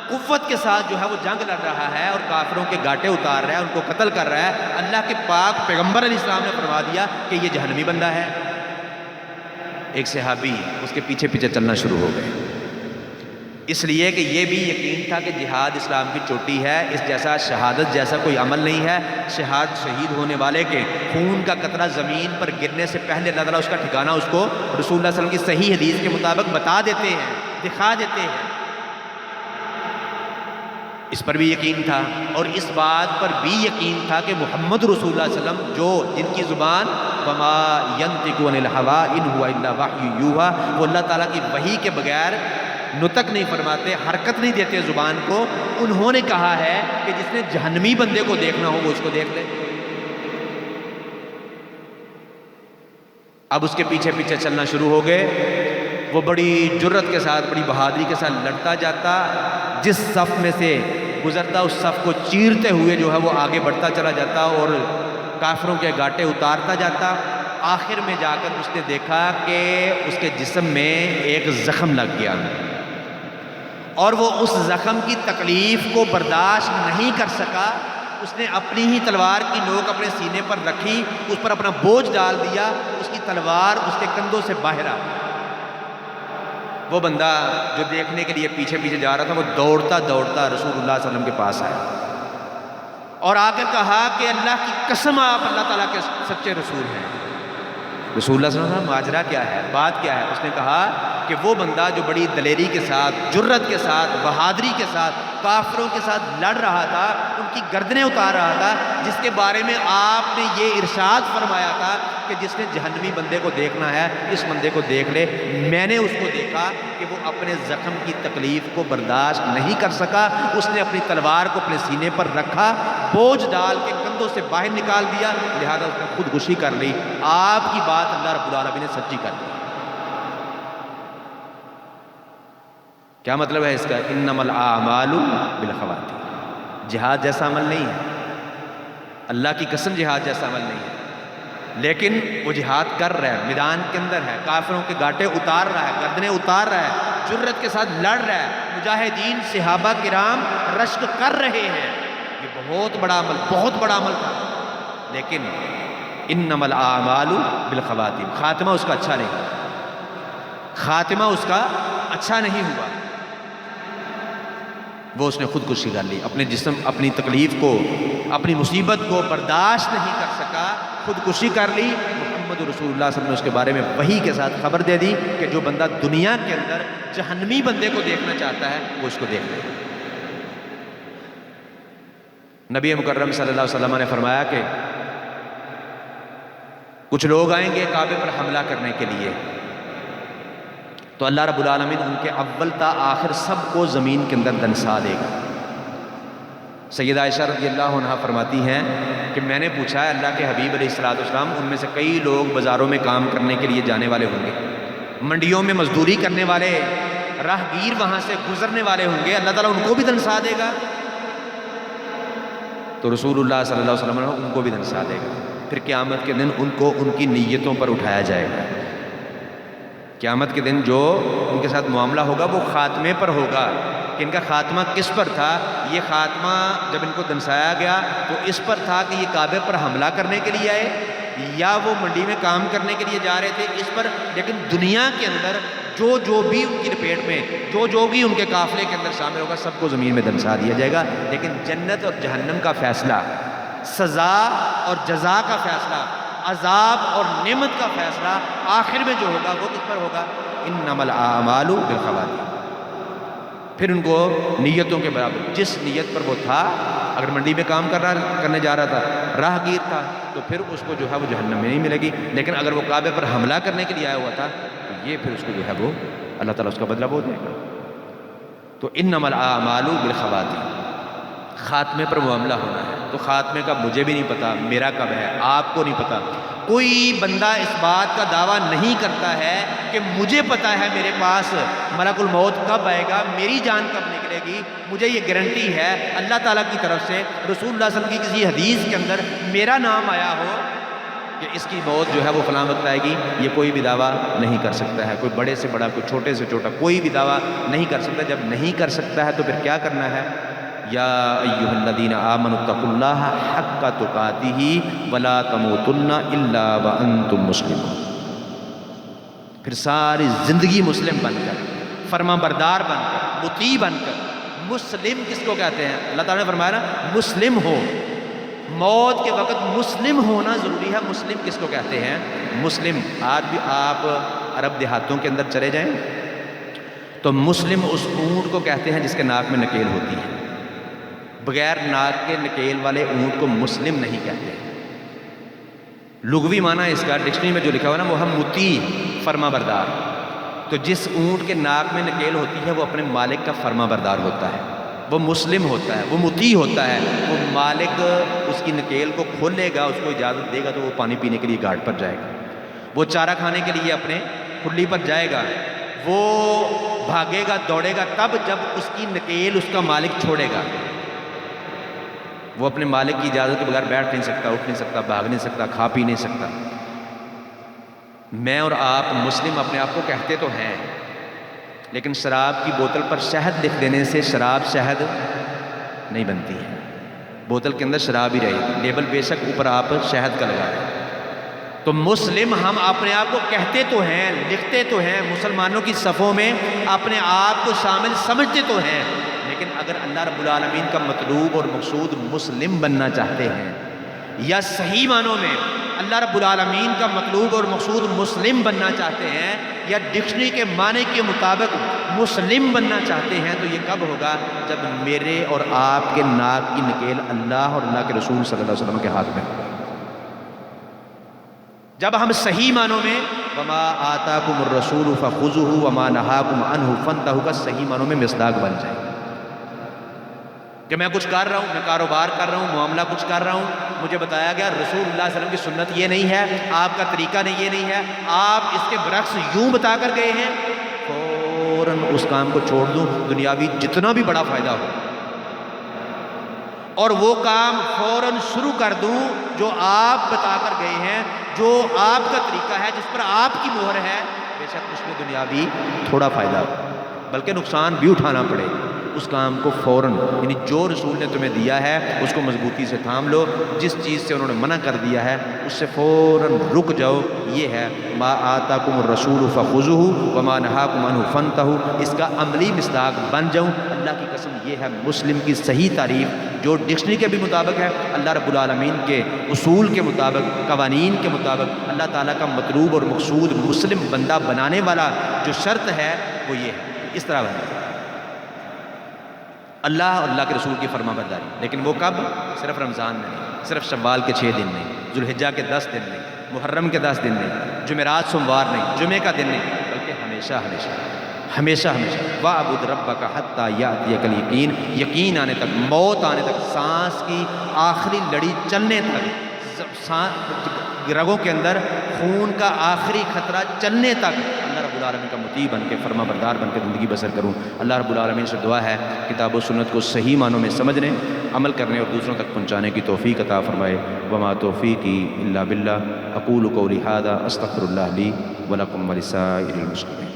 قوت کے ساتھ جو ہے وہ جنگ لڑ رہا ہے اور کافروں کے گاٹے اتار رہا ہے، ان کو قتل کر رہا ہے، اللہ کے پاک پیغمبر علیہ السلام نے فرما دیا کہ یہ جہنمی بندہ ہے۔ ایک صحابی اس کے پیچھے پیچھے چلنا شروع ہو گئے، اس لیے کہ یہ بھی یقین تھا کہ جہاد اسلام کی چوٹی ہے، اس جیسا شہادت جیسا کوئی عمل نہیں ہے۔ شہید ہونے والے کے خون کا قطرہ زمین پر گرنے سے پہلے اللہ تعالیٰ اس کا ٹھکانہ اس کو رسول اللہ صلی اللہ علیہ وسلم کی صحیح حدیث کے مطابق بتا دیتے ہیں، دکھا دیتے ہیں۔ اس پر بھی یقین تھا، اور اس بات پر بھی یقین تھا کہ محمد رسول اللہ صلی اللہ علیہ وسلم جو جن کی زبان وما ينطق عن الهوى ان هو الا وحی یوحى، وہ اللہ تعالیٰ کی وحی کے بغیر نطق نہیں فرماتے، حرکت نہیں دیتے زبان کو، انہوں نے کہا ہے کہ جس نے جہنمی بندے کو دیکھنا ہو وہ اس کو دیکھ لے۔ اب اس کے پیچھے پیچھے چلنا شروع ہو گئے، وہ بڑی جرت کے ساتھ، بڑی بہادری کے ساتھ لڑتا جاتا، جس صف میں سے گزرتا اس صف کو چیرتے ہوئے جو ہے وہ آگے بڑھتا چلا جاتا اور کافروں کے گاٹے اتارتا جاتا۔ آخر میں جا کر اس نے دیکھا کہ اس کے جسم میں ایک زخم لگ گیا، اور وہ اس زخم کی تکلیف کو برداشت نہیں کر سکا۔ اس نے اپنی ہی تلوار کی نوک اپنے سینے پر رکھی، اس پر اپنا بوجھ ڈال دیا، اس کی تلوار اس کے کندھوں سے باہر آ گئی۔ وہ بندہ جو دیکھنے کے لیے پیچھے پیچھے جا رہا تھا، وہ دوڑتا دوڑتا رسول اللہ صلی اللہ علیہ وسلم کے پاس آیا اور آ کر کہا کہ اللہ کی قسم آپ اللہ تعالیٰ کے سچے رسول ہیں۔ رسول اللہ صلی اللہ علیہ وسلم ماجرا کیا ہے، بات کیا ہے؟ اس نے کہا کہ وہ بندہ جو بڑی دلیری کے ساتھ، جرت کے ساتھ، بہادری کے ساتھ کافروں کے ساتھ لڑ رہا تھا، ان کی گردنیں اتار رہا تھا، جس کے بارے میں آپ نے یہ ارشاد فرمایا تھا کہ جس نے جہنمی بندے کو دیکھنا ہے اس بندے کو دیکھ لے، میں نے اس کو دیکھا کہ وہ اپنے زخم کی تکلیف کو برداشت نہیں کر سکا، اس نے اپنی تلوار کو اپنے سینے پر رکھا، بوجھ ڈال کے کندھوں سے باہر نکال دیا، لہذا اس نے خودکشی کر لی۔ آپ کی بات اللہ رب العالمین نے سچی کر دی۔ کیا مطلب ہے اس کا؟ انما الاعمال بالخواتیم، جہاد جیسا عمل نہیں ہے، اللہ کی قسم جہاد جیسا عمل نہیں ہے، لیکن وہ جہاد کر رہا ہے، میدان کے اندر ہے، کافروں کے گاٹے اتار رہا ہے، گردنیں اتار رہا ہے، جرت کے ساتھ لڑ رہا ہے، مجاہدین صحابہ کرام رشک کر رہے ہیں، یہ بہت بڑا عمل، بہت بڑا عمل تھا، لیکن انما الاعمال بالخواتیم، خاتمہ اس کا اچھا نہیں، خاتمہ اس کا اچھا نہیں ہوا، وہ اس نے خودکشی کر لی، اپنے جسم، اپنی تکلیف کو، اپنی مصیبت کو برداشت نہیں کر سکا، خودکشی کر لی۔ محمد رسول اللہ صلی اللہ علیہ وسلم نے اس کے بارے میں وحی کے ساتھ خبر دے دی کہ جو بندہ دنیا کے اندر جہنمی بندے کو دیکھنا چاہتا ہے وہ اس کو دیکھ لے۔ نبی مکرم صلی اللہ علیہ وسلم نے فرمایا کہ کچھ لوگ آئیں گے کعبے پر حملہ کرنے کے لیے، تو اللہ رب العالمین ان کے اول تا آخر سب کو زمین کے اندر دنسا دے گا۔ سیدہ عائشہ رضی اللہ عنہا فرماتی ہیں کہ میں نے پوچھا ہے اللہ کے حبیب علیہ الصلوۃ والسلام، ان میں سے کئی لوگ بازاروں میں کام کرنے کے لیے جانے والے ہوں گے، منڈیوں میں مزدوری کرنے والے، راہگیر وہاں سے گزرنے والے ہوں گے، اللہ تعالیٰ ان کو بھی دنسا دے گا؟ تو رسول اللہ صلی اللہ علیہ وسلم نے ان کو بھی دنسا دے گا، پھر قیامت کے دن ان کو ان کی نیتوں پر اٹھایا جائے گا۔ قیامت کے دن جو ان کے ساتھ معاملہ ہوگا وہ خاتمے پر ہوگا کہ ان کا خاتمہ کس پر تھا۔ یہ خاتمہ جب ان کو دنسایا گیا تو اس پر تھا کہ یہ کعبے پر حملہ کرنے کے لیے آئے یا وہ منڈی میں کام کرنے کے لیے جا رہے تھے، اس پر۔ لیکن دنیا کے اندر جو بھی ان کی لپیٹ میں جو بھی ان کے قافلے کے اندر شامل ہوگا سب کو زمین میں دنسا دیا جائے گا۔ لیکن جنت اور جہنم کا فیصلہ، سزا اور جزا کا فیصلہ، عذاب اور نعمت کا فیصلہ آخر میں جو ہوگا وہ کس پر ہوگا؟ انما الاعمال بالخواتیم۔ پھر ان کو نیتوں کے برابر، جس نیت پر وہ تھا، اگر منڈی میں کام کرنے جا رہا تھا، راہگیر تھا، تو پھر اس کو جو ہے وہ جہنم میں نہیں ملے گی۔ لیکن اگر وہ کعبے پر حملہ کرنے کے لیے آیا ہوا تھا تو یہ پھر اس کو جو ہے وہ اللہ تعالیٰ اس کا بدلہ وہ دے گا۔ تو انما الاعمال بالخواتیم، خاتمے پر معاملہ ہونا ہے۔ تو خاتمے کا مجھے بھی نہیں پتا، میرا کب ہے، آپ کو نہیں پتا۔ کوئی بندہ اس بات کا دعویٰ نہیں کرتا ہے کہ مجھے پتا ہے میرے پاس ملک الموت کب آئے گا، میری جان کب نکلے گی، مجھے یہ گارنٹی ہے اللہ تعالیٰ کی طرف سے، رسول اللہ صلی اللہ علیہ وسلم کی کسی حدیث کے اندر میرا نام آیا ہو کہ اس کی موت جو ہے وہ فلاں وقت آئے گی، یہ کوئی بھی دعویٰ نہیں کر سکتا ہے۔ کوئی بڑے سے بڑا، کوئی چھوٹے سے چھوٹا، کوئی بھی دعویٰ نہیں کر سکتا۔ جب نہیں کر سکتا ہے تو پھر کیا کرنا ہے؟ یا ایھا الذین آمنوا اتقوا اللہ حق تقاتہ ولا تموتن الا وانتم مسلمون۔ پھر ساری زندگی مسلم بن کر، فرما بردار بن کر، مطیع بن کر۔ مسلم کس کو کہتے ہیں؟ اللہ تعالیٰ نے فرمایا نا مسلم ہو، موت کے وقت مسلم ہونا ضروری ہے۔ مسلم کس کو کہتے ہیں؟ مسلم، آج بھی آپ عرب دیہاتوں کے اندر چلے جائیں تو مسلم اس اونٹ کو کہتے ہیں جس کے ناک میں نکیل ہوتی ہے۔ بغیر ناک کے نکیل والے اونٹ کو مسلم نہیں کہتے. لغوی معنی اس کا ڈکشنری میں جو لکھا ہوا نا وہ ہم مطیع فرما بردار. تو جس اونٹ کے ناک میں نکیل ہوتی ہے وہ اپنے مالک کا فرما بردار ہوتا ہے، وہ مسلم ہوتا ہے، وہ مطیع ہوتا ہے. وہ مالک اس کی نکیل کو کھولے گا، اس کو اجازت دے گا تو وہ پانی پینے کے لیے گھاٹ پر جائے گا. وہ چارہ کھانے کے لیے اپنے کھلی پر جائے گا. وہ بھاگے گا دوڑے گا تب جب اس کی نکیل اس کا مالک چھوڑے گا. وہ اپنے مالک کی اجازت کے بغیر بیٹھ نہیں سکتا، اٹھ نہیں سکتا، بھاگ نہیں سکتا، کھا پی نہیں سکتا. میں اور آپ مسلم اپنے آپ کو کہتے تو ہیں، لیکن شراب کی بوتل پر شہد لکھ دینے سے شراب شہد نہیں بنتی ہے. بوتل کے اندر شراب ہی رہے گی، لیبل بے شک اوپر آپ شہد کا لگا رہے ہیں. تو مسلم ہم اپنے آپ کو کہتے تو ہیں، لکھتے تو ہیں، مسلمانوں کی صفوں میں اپنے آپ کو شامل سمجھتے تو ہیں، لیکن اگر اللہ رب العالمین کا مطلوب اور مقصود مسلم بننا چاہتے ہیں، یا صحیح معنوں میں اللہ رب العالمین کا مطلوب اور مقصود مسلم بننا چاہتے ہیں، یا ڈکشنری کے معنی کے مطابق مسلم بننا چاہتے ہیں، تو یہ کب ہوگا؟ جب میرے اور آپ کے ناک کی نکیل اللہ اور اللہ کے رسول صلی اللہ علیہ وسلم کے ہاتھ میں ہوگا. جب ہم صحیح معنوں میں وما آتاکم الرسول فخذوہ وما نہاکم عنہ فانتہوا کا صحیح معنوں میں مصداق بن جائے کہ میں کچھ کر رہا ہوں، میں کاروبار کر رہا ہوں، معاملہ کچھ کر رہا ہوں، مجھے بتایا گیا رسول اللہ صلی اللہ علیہ وسلم کی سنت یہ نہیں ہے، آپ کا طریقہ نہیں، یہ نہیں ہے، آپ اس کے برعکس یوں بتا کر گئے ہیں، فوراً اس کام کو چھوڑ دوں، دنیاوی جتنا بھی بڑا فائدہ ہو، اور وہ کام فوراً شروع کر دوں جو آپ بتا کر گئے ہیں، جو آپ کا طریقہ ہے، جس پر آپ کی مہر ہے. بے شک اس میں دنیاوی تھوڑا فائدہ ہو، بلکہ نقصان بھی اٹھانا پڑے، اس کام کو فوراً، یعنی جو رسول نے تمہیں دیا ہے اس کو مضبوطی سے تھام لو، جس چیز سے انہوں نے منع کر دیا ہے اس سے فوراً رک جاؤ. یہ ہے ما آتاکم الرسول فخذوہ وما نہاکم عنہ فانتہوا. اس کا عملی مصداق بن جاؤں. اللہ کی قسم یہ ہے مسلم کی صحیح تعریف جو ڈکشنری کے بھی مطابق ہے، اللہ رب العالمین کے اصول کے مطابق، قوانین کے مطابق، اللہ تعالیٰ کا مطلوب اور مقصود مسلم بندہ بنانے والا جو شرط ہے وہ یہ ہے، اس طرح بننا اللہ اور اللہ کے رسول کی فرما برداری. لیکن وہ کب؟ صرف رمضان میں نہیں، صرف شوال کے 6 دن نہیں، ذوالحجہ کے 10 دن نہیں، محرم کے 10 دن نہیں، جمعرات سوموار نہیں، جمعے کا دن نہیں، بلکہ ہمیشہ ہمیشہ ہمیشہ ہمیشہ. وَاعْبُدْ رَبَّكَ حَتَّى يَأْتِيَكَ الْيَقِينُ. یقین آنے تک، موت آنے تک، سانس کی آخری لڑی چلنے تک، رگوں کے اندر خون کا آخری خطرہ چلنے تک اللہ رب العالمین کا مطیع بن کے، فرما بردار بن کے زندگی بسر کروں. اللہ رب العالمین سے دعا ہے کتاب و سنت کو صحیح معنوں میں سمجھنے، عمل کرنے اور دوسروں تک پہنچانے کی توفیق عطا فرمائے. وما توفیقی الا باللہ. اقول قولی ھذا استغفر اللہ لی ولکم ولسائر المسلمین.